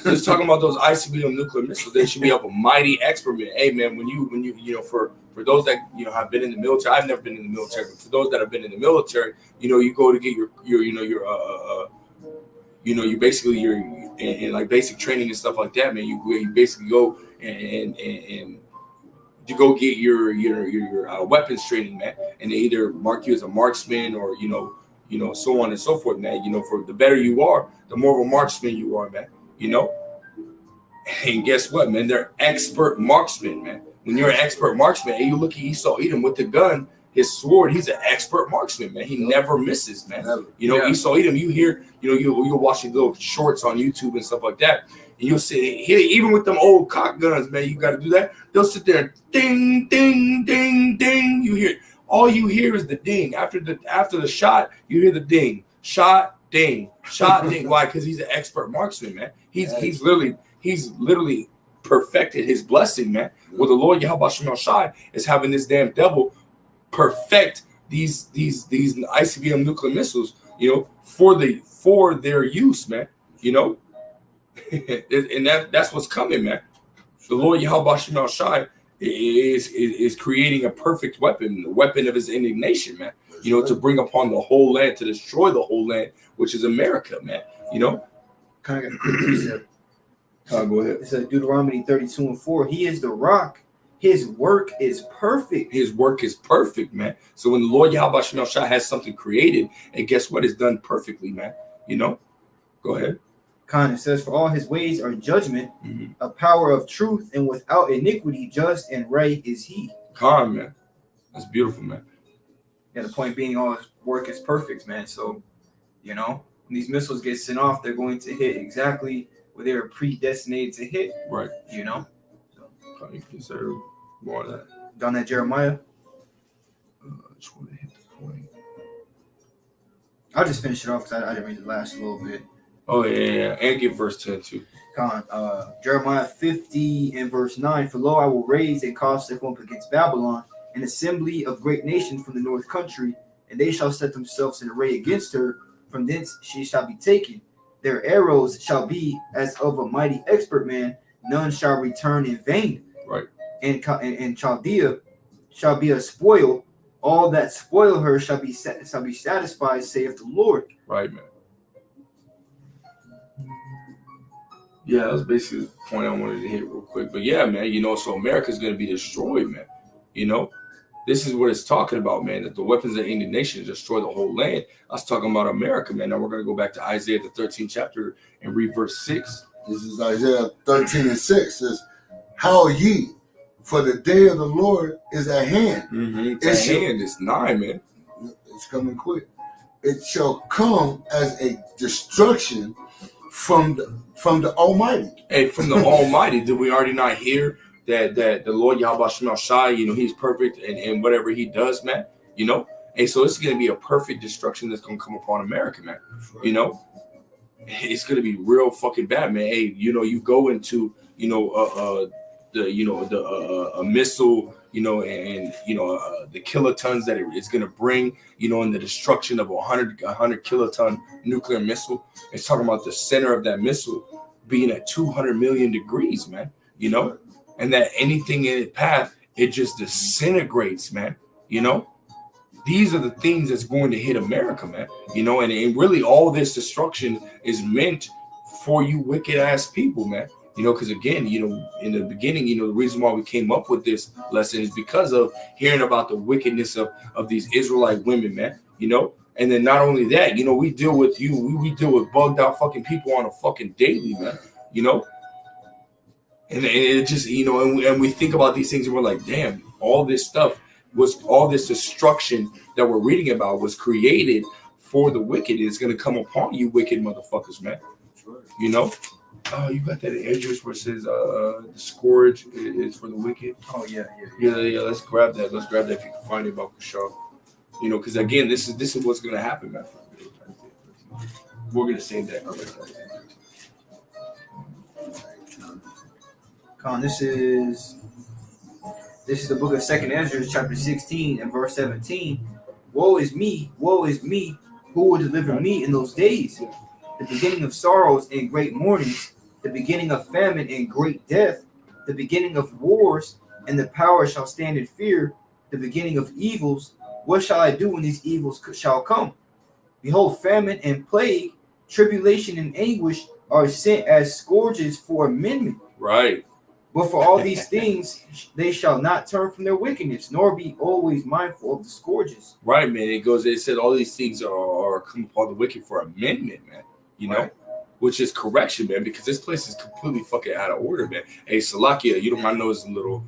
Just talking about those ICBM nuclear missiles, they should be of a mighty expert man. Hey, man, when you for those that have been in the military, I've never been in the military, but for those that have been in the military, you go to get your basically your in like basic training and stuff like that, man. You basically go and you go get your weapons training, man, and they either mark you as a marksman or so on and so forth, man. For the better you are, the more of a marksman you are, man. And guess what, man? They're expert marksmen, man. When you're an expert marksman, and you look at Esau Edom with the gun, his sword, he's an expert marksman, man. He never misses, man. Never. Esau Edom, you hear, you'll watch these little shorts on YouTube and stuff like that. And you'll sit here, even with them old cock guns, man, you got to do that. They'll sit there, ding, ding, ding, ding. You hear, all you hear is the ding. After the shot, you hear the ding. Shot, ding. Shot, ding. Why? Because he's an expert marksman, man. He's literally perfected his blessing, man. Well, the Lord Yahweh Shem Shai is having this damn devil perfect these ICBM nuclear missiles for their use, man. And that's what's coming, man. The Lord Yahweh Shem Shai is creating a perfect weapon, the weapon of his indignation, man. To bring upon the whole land, to destroy the whole land, which is America, man. Kind of got a quick precept. Go ahead. It says Deuteronomy 32:4. He is the rock. His work is perfect. His work is perfect, man. So when the Lord Yahweh Shem Shai has something created, and guess what? It's done perfectly, man. Go ahead. It says, for all his ways are judgment, a power of truth, and without iniquity, just and right is he. Man. That's beautiful, man. Yeah, the point being, all his work is perfect, man. So, when these missiles get sent off, they're going to hit exactly where they were predestinated to hit. Right. So, you can consider more of that. Down at Jeremiah. I just want to hit the point. I'll just finish it off because I didn't read the last little bit. Oh, yeah. And give verse 10 too. Jeremiah 50 and verse 9. For lo, I will raise a cause to come up against Babylon, an assembly of great nations from the north country, and they shall set themselves in array against her. From thence she shall be taken. Their arrows shall be as of a mighty expert man. None shall return in vain. Right. And Chaldea shall be a spoil. All that spoil her shall be satisfied, saith the Lord. Right, man. Yeah, that was basically the point I wanted to hit real quick. But yeah, man, so America's going to be destroyed, man. This is what it's talking about, man, that the weapons of indignation destroy the whole land. I was talking about America, man. Now we're going to go back to Isaiah, the 13th chapter, and read verse 6. This is Isaiah 13 and 6. It says, how ye, for the day of the Lord is at hand. It's at hand. It's nigh, man. It's coming quick. It shall come as a destruction from the Almighty. Hey, from the Almighty. Did we already not hear that the Lord Yahweh Shem Shai, he's perfect in whatever he does, man? And so it's going to be a perfect destruction that's going to come upon America, man. It's going to be real fucking bad, man. Hey, you go into a missile, and the kilotons that it's going to bring, and the destruction of a 100 kiloton nuclear missile. It's talking about the center of that missile being at 200 million degrees, man. And that anything in its path, it just disintegrates, man. These are the things that's going to hit America, man. And really all this destruction is meant for you wicked ass people, man. Because again, in the beginning, the reason why we came up with this lesson is because of hearing about the wickedness of these Israelite women, man. And then not only that, we deal with we deal with bugged out fucking people on a fucking daily, man. And it just, and we think about these things and we're like, damn, all this destruction that we're reading about was created for the wicked. It's going to come upon you wicked motherfuckers, man. Oh, you got that in Esdras where it says the scourge is for the wicked. Oh yeah. Let's grab that. Let's grab that if you can find it about Kushal. Because again, this is what's gonna happen, man. We're gonna save that. This is the book of 2nd Esdras, chapter 16 and verse 17. Woe is me, who will deliver me in those days? The beginning of sorrows and great mournings, the beginning of famine and great death, the beginning of wars, and the power shall stand in fear, the beginning of evils. What shall I do when these evils shall come? Behold, famine and plague, tribulation and anguish are sent as scourges for amendment. Right. But for all these things, they shall not turn from their wickedness, nor be always mindful of the scourges. Right, man. It said all these things are come upon the wicked for amendment, man. Right. Which is correction, man, because this place is completely fucking out of order, man. Hey, Salakia, my nose is a little,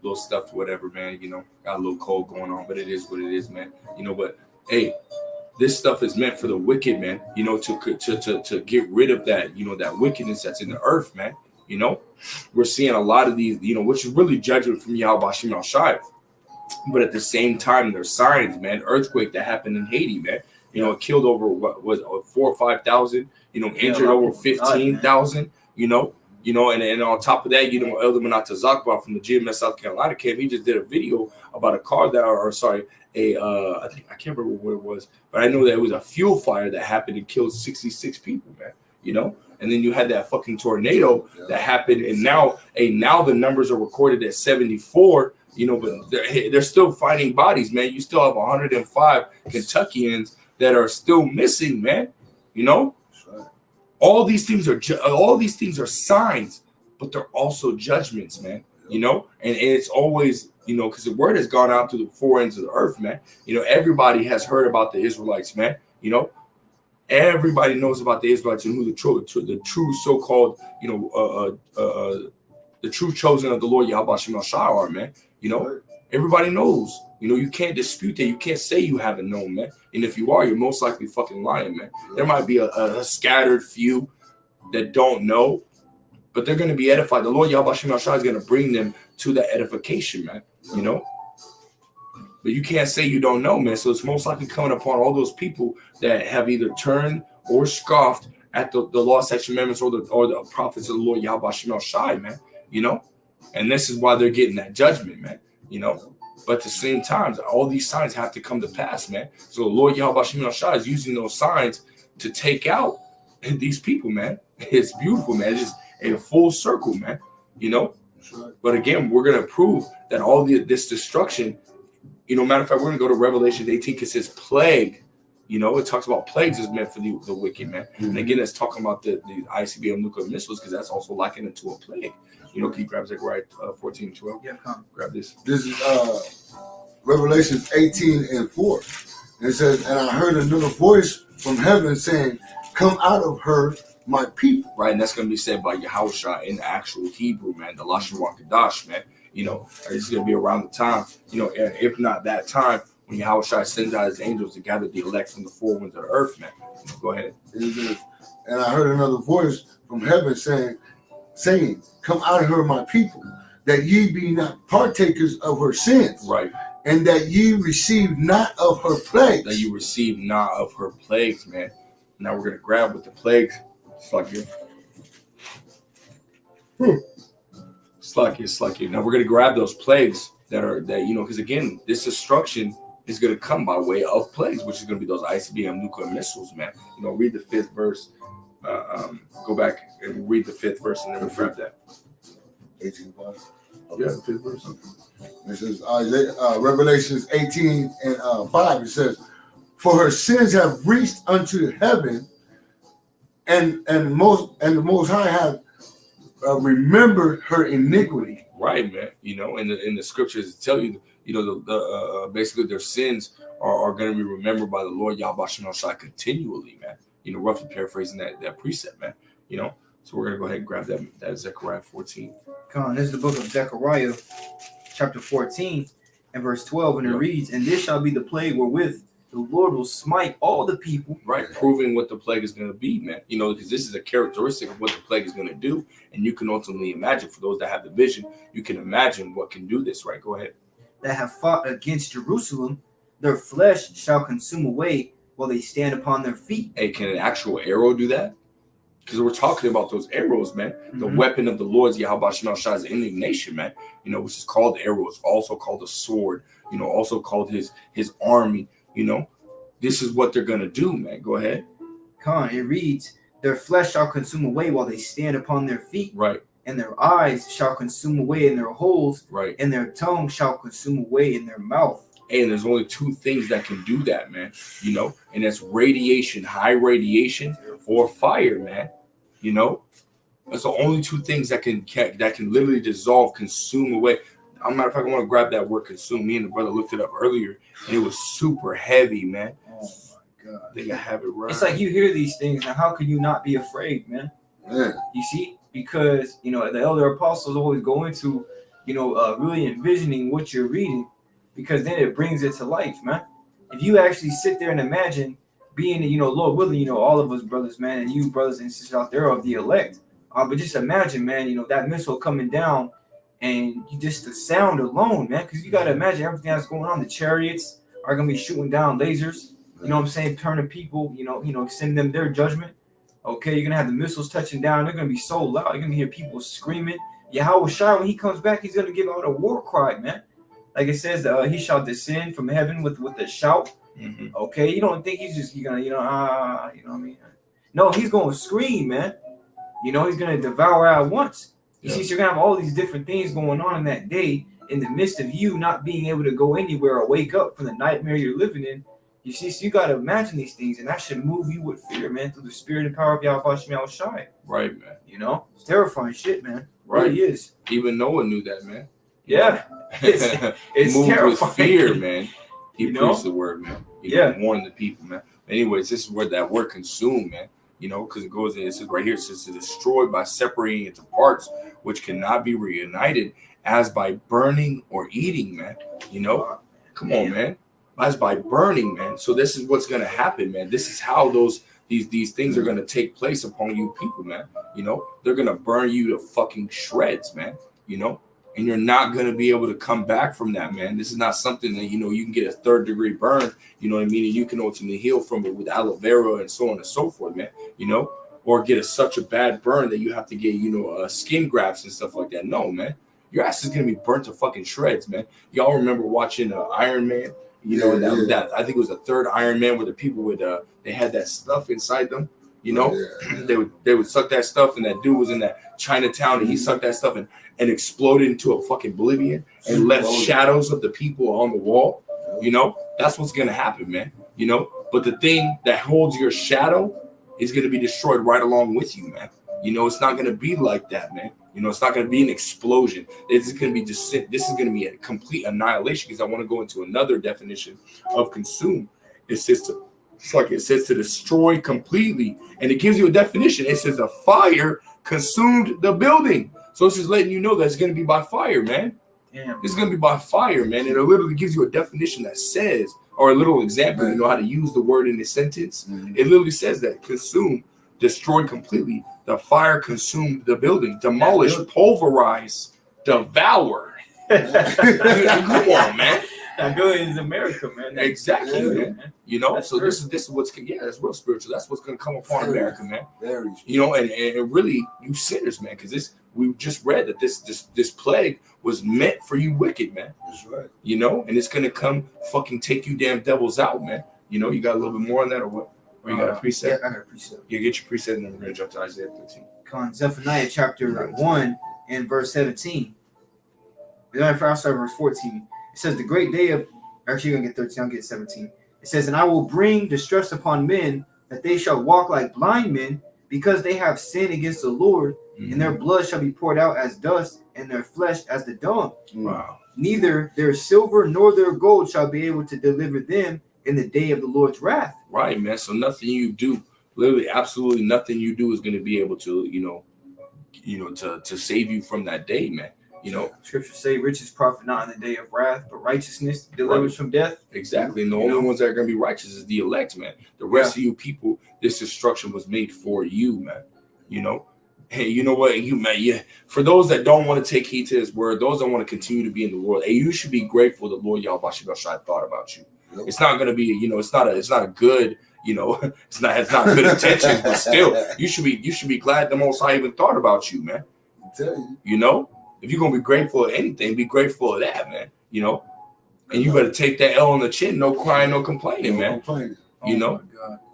little stuffed, whatever, man. Got a little cold going on, but it is what it is, man. But hey, this stuff is meant for the wicked, man. To get rid of that, that wickedness that's in the earth, man. We're seeing a lot of these, which is really judgment from Yahweh Shem Shai. But at the same time, there's signs, man. Earthquake that happened in Haiti, man. It killed over 4,000 or 5,000. Injured over 15,000. You know, and on top of that, you know, Elder Manata Zakbar from the GMS South Carolina camp, he just did a video about a car that, I can't remember where it was, but I know that it was a fuel fire that happened and killed 66 people, man. You know, and then you had that fucking tornado that happened, and now the numbers are recorded at 74. You know, but they're still finding bodies, man. You still have 105 Kentuckians that are still missing, man. You know. All these things are signs, but they're also judgments, man. You know, and it's always, you know, because the word has gone out to the four ends of the earth, man. You know, everybody has heard about the Israelites, man. You know, everybody knows about the Israelites and who the true so-called, you know, the true chosen of the Lord Yahweh Shem Shai are, man. You know, everybody knows. You know, you can't dispute that. You can't say you haven't known, man. And if you are, you're most likely fucking lying, man. There might be a scattered few that don't know, but they're going to be edified. The Lord Yahweh Shem Shai is going to bring them to that edification, man. You know? But you can't say you don't know, man. So it's most likely coming upon all those people that have either turned or scoffed at the law, statutes, amendments, or the prophets of the Lord Yahweh Shem Shai, man. You know? And this is why they're getting that judgment, man. You know? But at the same time, all these signs have to come to pass, man. So the Lord Yahweh Shem Shai is using those signs to take out these people, man. It's beautiful, man. It's just a full circle, man. You know? But again, we're going to prove that all this destruction, you know, matter of fact, we're going to go to Revelation 18 because it's plague. You know, it talks about plagues is meant for the wicked, man. Mm-hmm. And again, it's talking about the ICBM nuclear missiles because that's also likened it to a plague. You know, can you grab Zechariah 14:12? Yeah, come. Grab this. This is Revelations 18:4. And it says, and I heard another voice from heaven saying, come out of her, my people. Right, and that's going to be said by Yahushua in the actual Hebrew, man, the Lashon Kadash, man. You know, it's going to be around the time, you know, and if not that time, when Yahushua sends out his angels to gather the elect from the four winds of the earth, man. You know, go ahead. And I heard another voice from heaven saying, come out of her, my people, that ye be not partakers of her sins. Right. And that ye receive not of her plagues. That you receive not of her plagues, man. Now we're going to grab with the plagues. Slack you. Now we're going to grab those plagues that you know, because again, this destruction is going to come by way of plagues, which is going to be those ICBM nuclear missiles, man. You know, read the 5th verse. Go back and read the 5th verse and then we'll grab that. 18:5. Yeah, the 5th verse. This is Revelations 18:5. It says, for her sins have reached unto heaven, and the Most High have remembered her iniquity. Right, man. You know, in the scriptures tell you, you know, basically their sins are going to be remembered by the Lord Yahweh Shem Shai continually, man. You know, roughly paraphrasing that precept, man. You know, so we're going to go ahead and grab that Zechariah 14. Come on, this is the book of Zechariah, chapter 14, and verse 12, and it reads, and this shall be the plague wherewith the Lord will smite all the people. Right, proving what the plague is going to be, man. You know, because this is a characteristic of what the plague is going to do. And you can ultimately imagine, for those that have the vision, you can imagine what can do this, right? Go ahead. That have fought against Jerusalem, their flesh shall consume away while they stand upon their feet. Hey, can an actual arrow do that? Because we're talking about those arrows, man. Mm-hmm. The weapon of the Lord's Yahweh Shem Shai's indignation, man. You know, which is called the arrow. It's also called a sword. You know, also called his army. You know, this is what they're going to do, man. Go ahead. It reads, their flesh shall consume away while they stand upon their feet. Right. And their eyes shall consume away in their holes. Right. And their tongue shall consume away in their mouth. And there's only two things that can do that, man. You know, and that's radiation, high radiation, or fire, man. You know, that's the only two things that can literally dissolve, consume away. As a matter of fact, I want to grab that word consume. Me and the brother looked it up earlier, and it was super heavy, man. Oh my God. I think I have it right. It's like you hear these things, and how can you not be afraid, man? Yeah. You see, because, you know, the elder apostles always go into, you know, really envisioning what you're reading, because then it brings it to life, man. If you actually sit there and imagine being, you know, Lord willing, you know, all of us brothers, man, and you brothers and sisters out there of the elect, but just imagine, man, you know, that missile coming down. And you just the sound alone, man, because you got to imagine everything that's going on. The chariots are going to be shooting down lasers, you know what I'm saying, turning people, you know, send them their judgment. Okay, you're gonna have the missiles touching down. They're gonna be so loud. You're gonna hear people screaming. Yahweh Shai, when he comes back, he's gonna give out a war cry, man. Like it says, he shall descend from heaven with a shout. Mm-hmm. Okay, you don't think he's gonna, you know what I mean? No, he's gonna scream, man. You know, he's gonna devour at once. You see, so you're gonna have all these different things going on in that day, in the midst of you not being able to go anywhere or wake up from the nightmare you're living in. You see, so you gotta imagine these things, and that should move you with fear, man, through the spirit and power of Yahweh Shai. Right, man. You know, it's terrifying shit, man. Right. It really is. Even Noah knew that, man. Yeah. It's moved terrifying. with fear, man. He You know? preached the word, man. You know, warning the people, man. Anyways, this is where that word consume, man. You know, because it goes in, it says right here, it says to destroy by separating into parts, which cannot be reunited, as by burning or eating, man. You know, come on, man. As by burning, man. So this is what's gonna happen, man. This is how these things are gonna take place upon you people, man. You know, they're gonna burn you to fucking shreds, man. You know, and you're not gonna be able to come back from that, man. This is not something that, you know, you can get a 3rd-degree burn, you know what I mean, and you can ultimately heal from it with aloe vera and so on and so forth, man. You know, or get such a bad burn that you have to get, you know, skin grafts and stuff like that. No, man, your ass is gonna be burnt to fucking shreds, man. Y'all remember watching Iron Man? You know, that I think it was the 3rd Iron Man where the people would they had that stuff inside them. You know, they would suck that stuff, and that dude was in that Chinatown, and he sucked that stuff and exploded into a fucking oblivion and left shadows of the people on the wall. You know, that's what's gonna happen, man. You know, but the thing that holds your shadow is gonna be destroyed right along with you, man. You know, it's not gonna be like that, man. You know, it's not going to be an explosion. This is going to be this is going to be a complete annihilation, because I want to go into another definition of consume. It says to destroy completely, and it gives you a definition. It says a fire consumed the building. So it's just letting you know that it's going to be by fire, man. Damn. It's going to be by fire, man. And it literally gives you a definition that says, or a little example, you know how to use the word in a sentence. Mm-hmm. It literally says that consume, destroy completely. The fire consumed the building, demolish, pulverize, devour. Come on, man. That building is America, man. Exactly, man. You know, that's so this is what's that's real spiritual. That's what's gonna come upon America, man. You know, and really, you sinners, man, because we just read that this plague was meant for you wicked, man. That's right. You know, and it's gonna come fucking take you damn devils out, man. You know, you got a little bit more on that or what? Or you got a preset? Yeah, I got a preset. You get your preset, and then we're going to jump to Isaiah 13. Come on, Zephaniah chapter 1 and verse 17. I'll start verse 14. It says, the great day of... Actually, you're going to get 13. I'll get 17. It says, and I will bring distress upon men, that they shall walk like blind men, because they have sinned against the Lord, and their blood shall be poured out as dust, and their flesh as the dung. Wow. Neither their silver nor their gold shall be able to deliver them in the day of the Lord's wrath. Right, man. So nothing you do, literally absolutely nothing you do is going to be able to, to save you from that day, man. You know, scriptures say riches profit not in the day of wrath, but righteousness delivers from death. Exactly. And the only ones that are going to be righteous is the elect, man. The rest of you people, this destruction was made for you, man. You know, hey, you know what, you man, yeah. For those that don't want to take heed to his word, those that want to continue to be in the world, hey, you should be grateful the Lord Yahweh Shai thought about you. It's not going to be, it's not a good, it's not good intentions, but still, you should be glad the Most High even thought about you, man. I tell you. You know, if you're gonna be grateful of anything, be grateful of that, man. You know, and you better take that L on the chin, no crying, no complaining, man. Complaining. You know,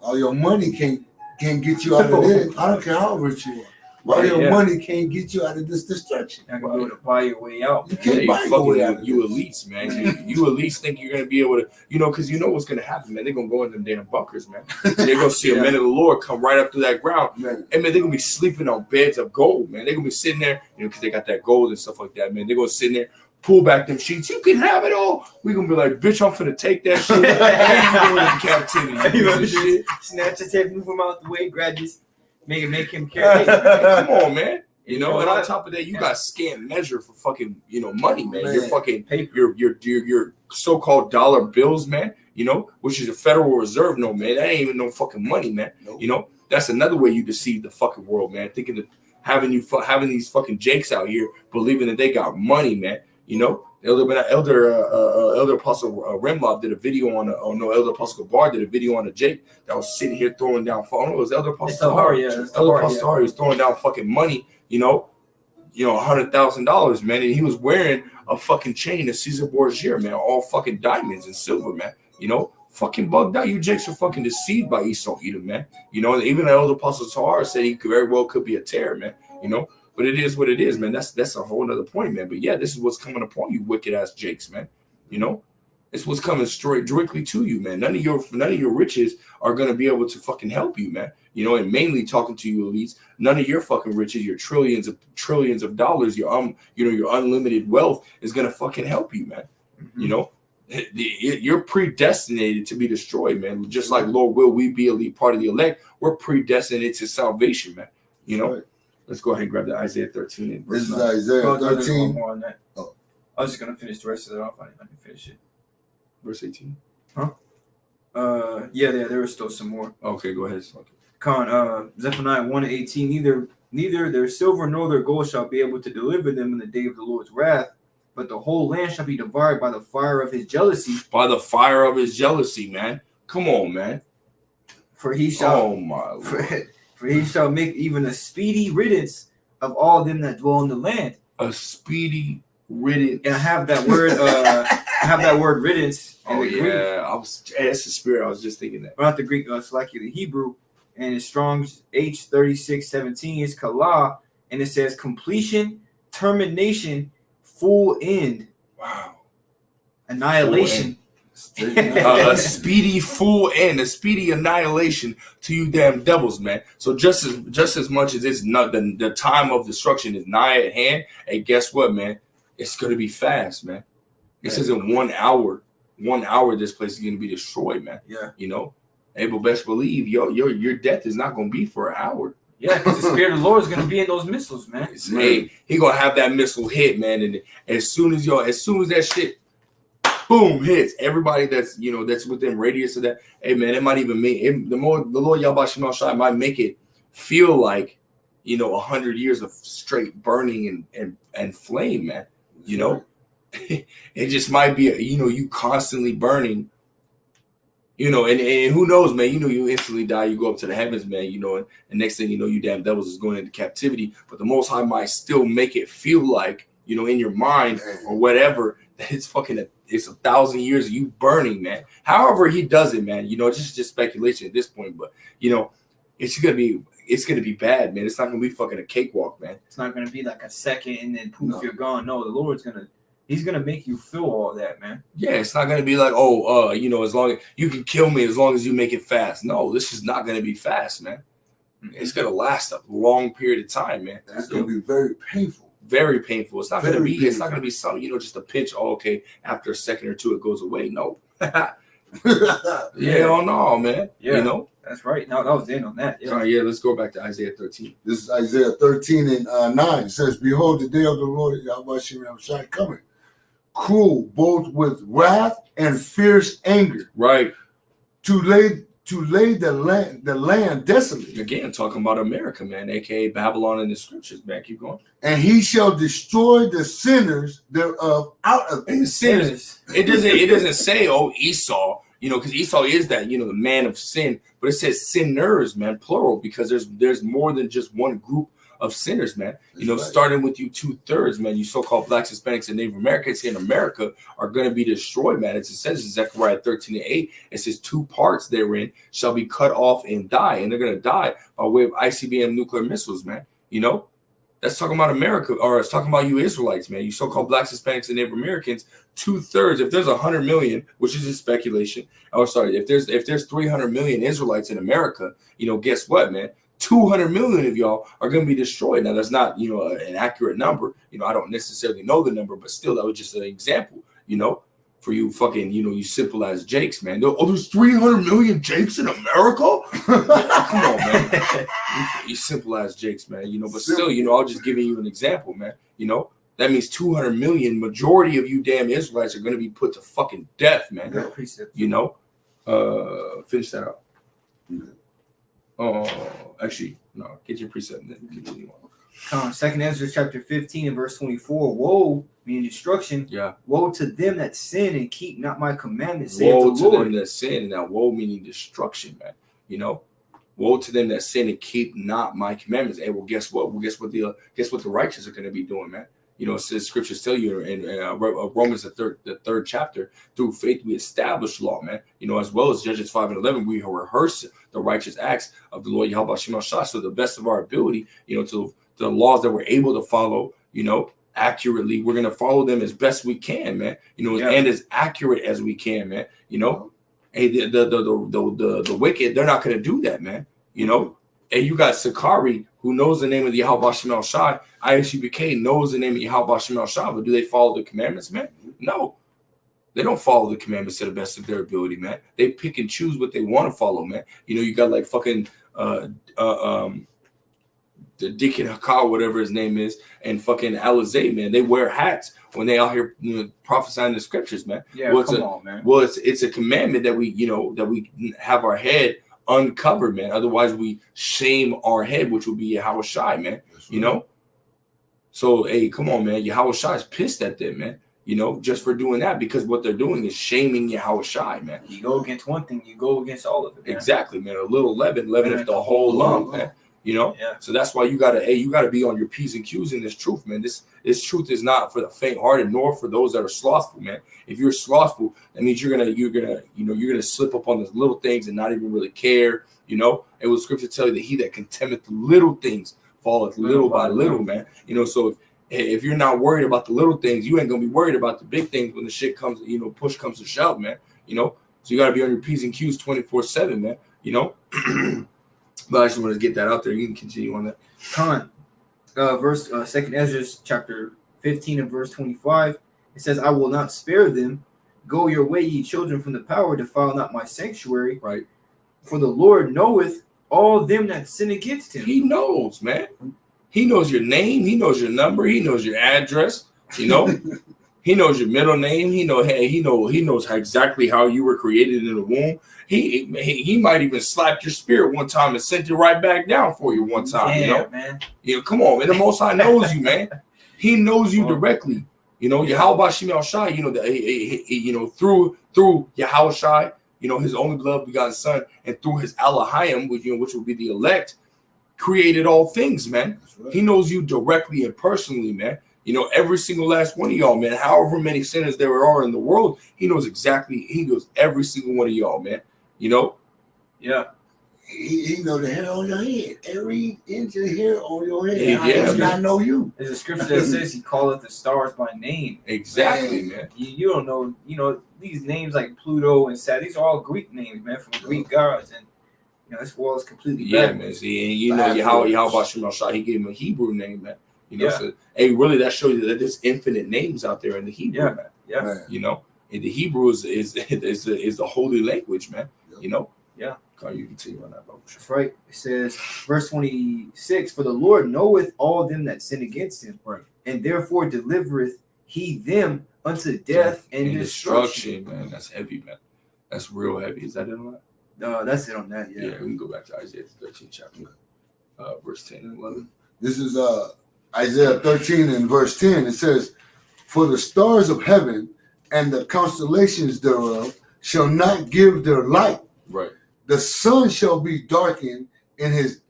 all your money can't get you out of this. I don't care how rich you are. All your money can't get you out of this destruction. You're not gonna be able to buy your way out. You can't buy your way out. You elites, man. You at least think you're gonna be able to, because you know what's gonna happen, man. They're gonna go in them damn bunkers, man. They're gonna see a man of the Lord come right up through that ground, man. And man, they're gonna be sleeping on beds of gold, man. They're gonna be sitting there, because they got that gold and stuff like that, man. They're gonna sit in there, pull back them sheets. You can have it all. We're gonna be like, bitch, I'm finna take that shit. And you going in captivity. Snatch the tape, move him out the way, grab this. Make him carry. Come on, man. And on top of that, you got scant measure for fucking, money, man. Your fucking your so-called dollar bills, man. Which is a Federal Reserve note, man. That ain't even no fucking money, man. Nope. That's another way you deceive the fucking world, man. Thinking that having these fucking jakes out here believing that they got money, man. Elder Apostle Remlop did a video on Elder Apostle Gabar did a video on a Jake that was sitting here throwing down. I don't know, it was Elder Apostle Gabar. Elder Apostle Gabar was throwing down fucking money, $100,000, man, and he was wearing a fucking chain of Caesar Borgia, man, all fucking diamonds and silver, man. Fucking bugged out. You Jakes are fucking deceived by Esau Edom, man. Even the Elder Apostle Tahar said he very well could be a terror, man. But it is what it is, man. That's a whole nother point, man. But yeah, this is what's coming upon you, wicked ass Jakes, man. It's what's coming straight directly to you, man. None of your riches are gonna be able to fucking help you, man. And mainly talking to you elites, none of your fucking riches, your trillions of dollars, your your unlimited wealth is gonna fucking help you, man. You're predestinated to be destroyed, man. Just like Lord will we be elite part of the elect, we're predestinated to salvation, man. Right. Let's go ahead and grab the Isaiah 13 and This verse is 9. Isaiah 13. More on that. Oh. I was just gonna finish the rest of it off. I can finish it. Verse 18. Yeah, there was still some more. Okay, go ahead. Zephaniah 1:18. Neither their silver nor their gold shall be able to deliver them in the day of the Lord's wrath, but the whole land shall be devoured by the fire of his jealousy. By the fire of his jealousy, man. Come on, man. For he shall. Oh my Lord. For he shall make even a speedy riddance of all them that dwell in the land. A speedy riddance. And I have that word. I have that word riddance in the Greek. That's the spirit. I was just thinking that. Not the Greek, it's like the Hebrew, and in Strong's H3617 is kala, and it says completion, termination, full end. Wow. Annihilation. A speedy full end, a speedy annihilation to you damn devils, man. So just as much as it's not the time of destruction is nigh at hand, hey, guess what, man? It's gonna be fast, man. This isn't 1 hour. 1 hour, this place is gonna be destroyed, man. Yeah. Hey, but best believe your death is not gonna be for an hour. Yeah, because the Spirit of the Lord is gonna be in those missiles, man. Hey, he gonna have that missile hit, man, and as soon as that shit boom hits, everybody that's within radius of that, hey man, it might even make it, the Lord Yahweh Shema Shai might make it feel like 100 years of straight burning and flame, man. It just might be you constantly burning, and who knows, man, you instantly die, you go up to the heavens, man, and next thing you know, you damn devils is going into captivity, but the Most High might still make it feel like, in your mind or whatever, that it's 1,000 years of you burning, man. However he does it, man, it's just speculation at this point, but it's gonna be bad, man. It's not gonna be fucking a cakewalk, man. It's not gonna be like a second and then poof, you're gone. No, the Lord's He's gonna make you feel all that, man. Yeah, it's not gonna be like, as long as you can kill me, as long as you make it fast. No, this is not gonna be fast, man. It's gonna last a long period of time, man. It's gonna be very painful. Very painful. It's not gonna be. It's not gonna be something, just a pinch. Oh, okay. After a second or two, it goes away. No. Hell no, man. Yeah. That's right. No, that was in on that. Yeah. All right, yeah. Let's go back to Isaiah 13. This is Isaiah 13 and 9. It says, "Behold, the day of the Lord Yahweh Shai coming, cruel both with wrath and fierce anger, right, to lay the land desolate." Again, talking about America, man, aka Babylon in the scriptures, man. Keep going. "And he shall destroy the sinners thereof out of the sinners." It doesn't say, oh, Esau, because Esau is that, the man of sin, but it says sinners, man, plural, because there's more than just one group of sinners, man. Right. Starting with you 2/3, man, you so-called blacks, Hispanics, and Native Americans here in America are going to be destroyed, man. It says in Zechariah 13:8, it says 2 parts therein shall be cut off and die, and they're going to die by way of ICBM nuclear missiles, man. That's talking about America, or it's talking about you Israelites, man. You so-called blacks, Hispanics, and Native Americans, 2/3. If there's 100 million, which is a speculation, if there's 300 million Israelites in America, guess what, man? 200 million of y'all are going to be destroyed. Now, that's not, an accurate number. I don't necessarily know the number, but still, that was just an example, for you fucking, you simple as Jakes, man. Oh, there's 300 million Jakes in America? Come on, man. You simple as Jakes, man, but still, I'll just giving you an example, man. That means 200 million, majority of you damn Israelites are going to be put to fucking death, man. Finish that out. Actually, no, get your precept and then continue on. Second Ezra chapter 15 and verse 24. Woe, meaning destruction. Yeah. Woe to them that sin and keep not my commandments, saith Woe the to Lord. them that sin. Now, woe meaning destruction, man. You know, woe to them that sin and keep not my commandments. And well, guess what? Well, guess what the righteous are going to be doing, man. You know, it says scriptures tell you in Romans the third chapter, through faith we establish law, man. You know, as well as Judges 5 and 11, we rehearse the righteous acts of the Lord Yahweh Shema Shah. So the best of our ability, you know, to the laws that we're able to follow, you know, accurately, we're gonna follow them as best we can, man. You know, and as accurate as we can, man. You know, hey, the wicked, they're not gonna do that, man. You know, and you got Sakari, who knows the name of the Yahweh Shema Shai. ISUBK knows the name of Yahweh Shema Shai, but do they follow the commandments, man? No. They don't follow the commandments to the best of their ability, man. They pick and choose what they want to follow, man. You know, you got like fucking the Deacon Hakal, whatever his name is, and fucking Alizé, man. They wear hats when they out here, you know, prophesying the scriptures, man. Yeah, well, come on, man. Well, it's a commandment that we, you know, that we have our head uncovered, man. Otherwise, we shame our head, which would be Yahweh Shai, man. You know. So, hey, come on, man. Yahweh Shai is pissed at them, man. You know, just for doing that, because what they're doing is shaming Yahweh Shai, man. You go against one thing, you go against all of it, man. Exactly, man. A little leaven if the whole lump, man. You know, so that's why you gotta be on your P's and Q's in this truth, man. This truth is not for the faint-hearted, nor for those that are slothful, man. If you're slothful, that means you're gonna slip up on those little things and not even really care, you know. And what scripture tell you that he that contemneth the little things falleth little by little, man. You know, so if you're not worried about the little things, you ain't gonna be worried about the big things when the shit comes, you know, push comes to shove, man. You know, so you gotta be on your P's and Q's 24/7, man. You know. But I just want to get that out there. You can continue on that. Second Ezra chapter 15 and verse 25. It says, I will not spare them. Go your way, ye children, from the power, defile not my sanctuary. Right. For the Lord knoweth all them that sin against him. He knows, man. He knows your name. He knows your number. He knows your address. You know. He knows your middle name. He knows how exactly how you were created in the womb. He might even slap your spirit one time and sent it right back down for you one time. Damn, you know, man. You know, come on, man. The Most High knows you, man. He knows you directly. You know, Yahweh Shema Shai. You know, you know, through Yahweh Shai, you know, his only beloved begotten Son, and through his Elohim, which will be the elect, created all things, man. Right. He knows you directly and personally, man. You know, every single last one of y'all, man. However many sinners there are in the world, he knows every single one of y'all, man. You know? Yeah. He knows the hair on your head. Every inch of hair on your head. Yeah, How does not know you? There's a scripture that says he calleth the stars by name. Exactly, man. You don't know, you know, these names like Pluto and Saturn, these are all Greek names, man, from Greek gods. And, you know, this world is completely bad, man. See, and you know, Yahweh Shema Shai, he gave him a Hebrew name, man. You know, so, hey, really, that shows you that there's infinite names out there in the Hebrew, man. Yeah, man. You know, and the Hebrew is the holy language, man. You know. Yeah. You continue on that, bro. That's right. It says, verse 26, for the Lord knoweth all them that sin against him, right, and therefore delivereth he them unto death and destruction. Man. That's heavy, man. That's real heavy. Is that it on that? No, that's it on that. Yeah. We can go back to Isaiah 13 chapter, verse 10 and 11. This is Isaiah 13 and verse 10. It says, for the stars of heaven and the constellations thereof shall not give their light. Right. The sun shall be darkened in his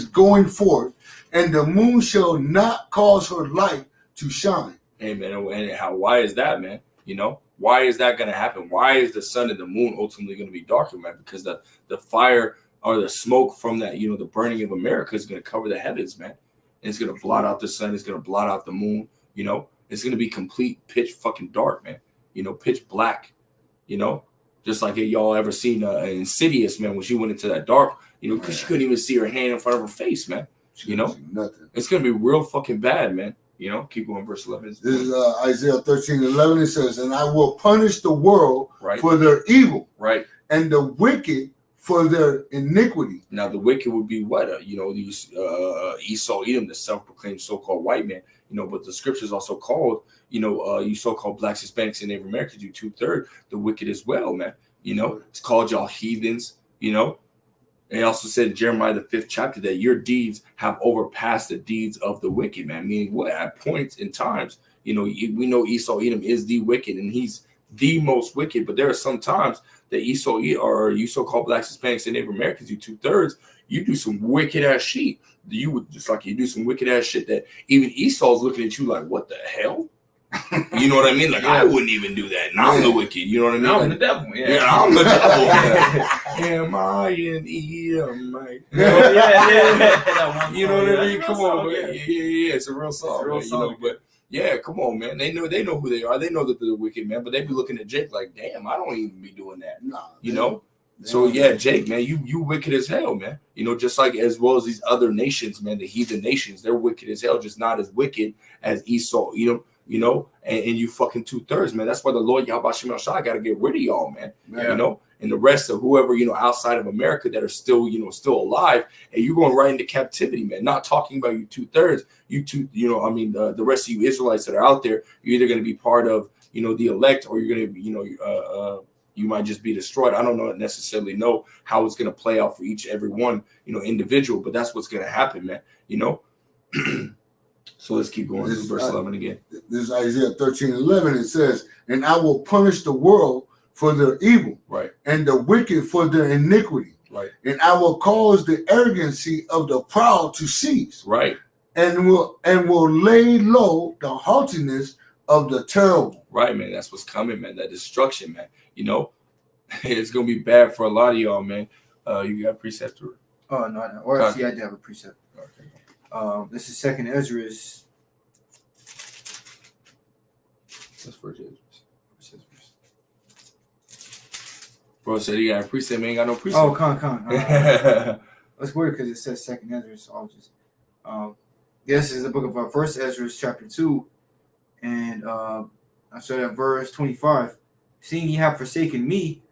going forth, and the moon shall not cause her light to shine. Amen. And why is that, man? You know, why is that going to happen? Why is the sun and the moon ultimately going to be darkened, man? Because the fire or the smoke from that, you know, the burning of America is going to cover the heavens, man. And it's going to blot out the sun. It's going to blot out the moon. You know, it's going to be complete pitch fucking dark, man. You know, pitch black. You know, just like y'all ever seen Insidious, man, when she went into that dark, you know, because she couldn't even see her hand in front of her face, man. You know, nothing. It's going to be real fucking bad, man. You know, keep going, verse 11. This is Isaiah 13:11. It says, and I will punish the world right, for their evil, right, and the wicked for their iniquity. Now, the wicked would be what? You know, these Esau, Edom, the self-proclaimed so-called white man. You know, but the scriptures also called, you know, you so-called blacks, Hispanics, and Native Americans, you 2/3 the wicked as well, man. You know, it's called y'all heathens. You know, And it also said in Jeremiah the 5th chapter that your deeds have overpassed the deeds of the wicked, man. Meaning what? At points in times, we know Esau Edom is the wicked, and he's the most wicked. But there are some times that Esau, or you so-called blacks, Hispanics, and Native Americans, you 2/3, you do some wicked ass shit. You do some wicked ass shit that even Esau's looking at you like, what the hell? You know what I mean? Like, I wouldn't even do that. And I'm the wicked. You know what I mean? I'm like, the devil. Yeah, I'm the devil. Am I an Edomite? Yeah. You know what I mean? Come song, on, man. Yeah. It's a real song. real man, song. But yeah, come on, man. They know who they are. They know that they're the wicked, man. But they be looking at Jake like, damn, I don't even be doing that. Nah, You know? So yeah, Jake, man, you wicked as hell, man. Just like as well as these other nations, man, the heathen nations, they're wicked as hell, just not as wicked as Esau, and you fucking 2/3, man. That's why the Lord Yahweh Shem Shai got to get rid of y'all, man. Yeah. And the rest of whoever, outside of America that are still, still alive, and you're going right into captivity, man. Not talking about you 2/3, the rest of you Israelites that are out there, you're either going to be part of, the elect, or you're going to be, you might just be destroyed. I don't necessarily know how it's going to play out for every one, individual, but that's what's going to happen, man. So let's keep going. This is verse 11 again. This is Isaiah 13:11. It says, "And I will punish the world for their evil, Right, and the wicked for their iniquity. right, And I will cause the arrogancy of the proud to cease, right, and will lay low the haughtiness of the terrible." right, man. That's what's coming, man. That destruction, man. It's gonna be bad for a lot of y'all, man. You got a precept or? Oh no. Or actually, I do have a precept. Okay. This is Second Ezra's. That's First Ezra. Bro said he got a precept, man. Ain't got no precept. Oh, con. That's weird because it says Second Ezra, so I'll just. This is the book of First Ezra, chapter 2, and I started at verse 25. Seeing ye have forsaken me,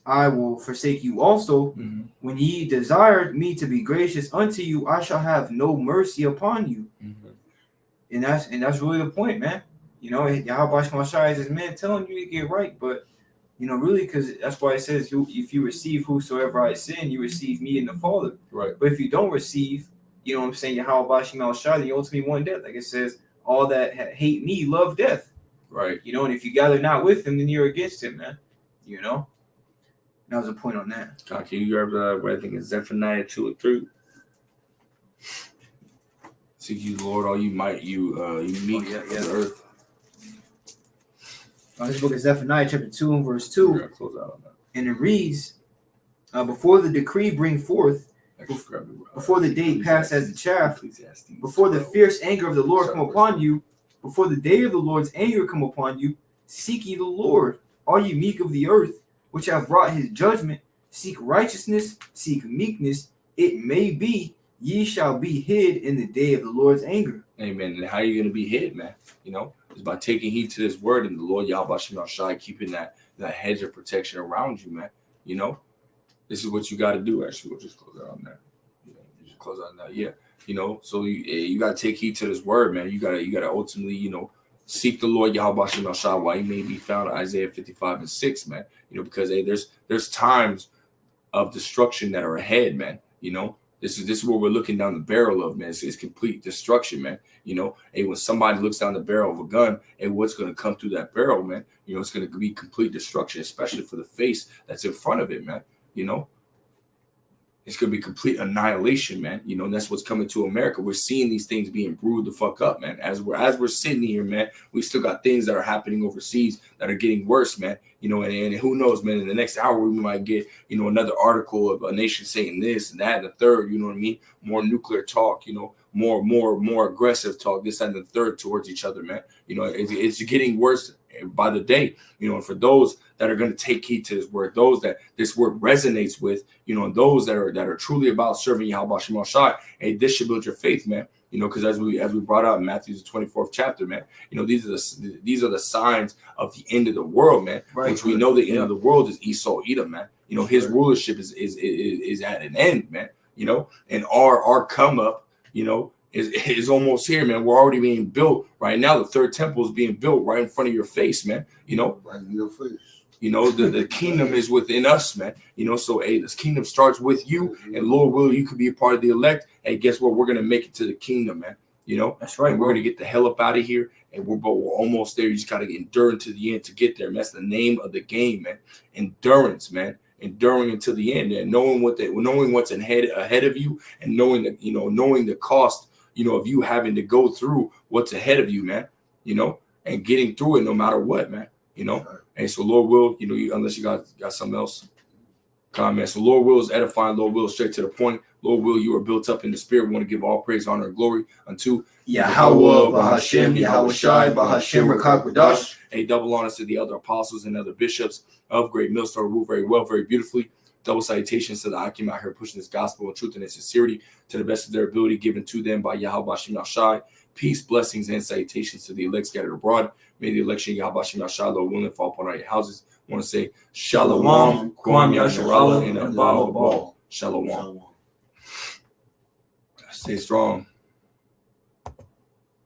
I will forsake you also. Mm-hmm. When ye desired me to be gracious unto you, I shall have no mercy upon you. Mm-hmm. And that's really the point, man. Yahweh Shai is his man telling you to get right, but really, because that's why it says, if you receive whosoever I send, you receive me and the Father. Right. But if you don't receive, what I'm saying, Yahweh Shai, then you ultimately want death. Like it says, all that hate me love death. Right. And if you gather not with him, then you're against him, man. That was a point on that. Can you grab what I think is Zephaniah 2 and 3? Seek you, Lord, all you might, you meek of the earth. This book is Zephaniah chapter 2 and verse 2. We're gonna close out on that. And it reads, before the decree bring forth, before the day pass as the chaff, before the fierce anger of the Lord come upon you, before the day of the Lord's anger come upon you, seek ye the Lord, all ye meek of the earth, which have wrought his judgment. Seek righteousness, seek meekness. It may be ye shall be hid in the day of the Lord's anger. Amen. And how are you going to be hid, man? It's by taking heed to this word and the Lord Yahweh Shem Shai keeping that hedge of protection around you, man. This is what you got to do. Actually, we'll just close out on that. Just close out on that. Yeah. So you got to take heed to this word, man. You got to ultimately, seek the Lord Yahweh Shem Shai while he may be found. Isaiah 55 and 6, man. Because there's times of destruction that are ahead, man. This is what we're looking down the barrel of, man. It's complete destruction, man. And when somebody looks down the barrel of a gun, and what's going to come through that barrel, man? It's going to be complete destruction, especially for the face that's in front of it, man. It's going to be complete annihilation, man. And that's what's coming to America. We're seeing these things being brewed the fuck up, man. As we're sitting here, man, we still got things that are happening overseas that are getting worse, man. And who knows, man, in the next hour, we might get, another article of a nation saying this and that and the third, you know what I mean? More nuclear talk, more aggressive talk, this and the third towards each other, man. It's getting worse by the day, and for those that are going to take heed to this word, those that this word resonates with, and those that are truly about serving Yahweh Shem Shai, hey, this should build your faith, man. Because as we brought out in Matthew's 24th chapter, man, these are the signs of the end of the world, man. Right. Which we know the end of the world is Esau Edom, man. His rulership is at an end, man. And our come up, is almost here, man. We're already being built right now. The third temple is being built right in front of your face, man. Right in your face. You know, the kingdom is within us, man. You know, so hey, this kingdom starts with you, and Lord will, you could be a part of the elect. Hey, guess what? We're gonna make it to the kingdom, man. You know, That's right. and we're gonna get the hell up out of here, and we're almost there. You just gotta endure to the end to get there. And that's the name of the game, man. Endurance, man. Enduring until the end, and knowing what's ahead of you, and knowing that, you know, knowing the cost, you know, of you having to go through what's ahead of you, man. You know, and getting through it no matter what, man. You know. And so Lord will, you know, unless you got something else, comment. So Lord will is edifying. Lord will is straight to the point. Lord will, you are built up in the spirit. We want to give all praise, honor, and glory unto Yahweh, Bahashem, Yahweh Shai, Bahashem, Rakak, Radash. A double honors to the other apostles and other bishops of Great Millstone, rule very well, very beautifully. Double salutations to the Akim out here pushing this gospel in truth and in sincerity to the best of their ability, given to them by Yahweh Bashem Yashai. Peace, blessings, and salutations to the elect scattered abroad. May the election Yahweh Bashem Yashai, Lord willing, fall upon all your houses. I want to say Shalom, Kwam Yasharallah, and Abba. Shalom. Stay strong.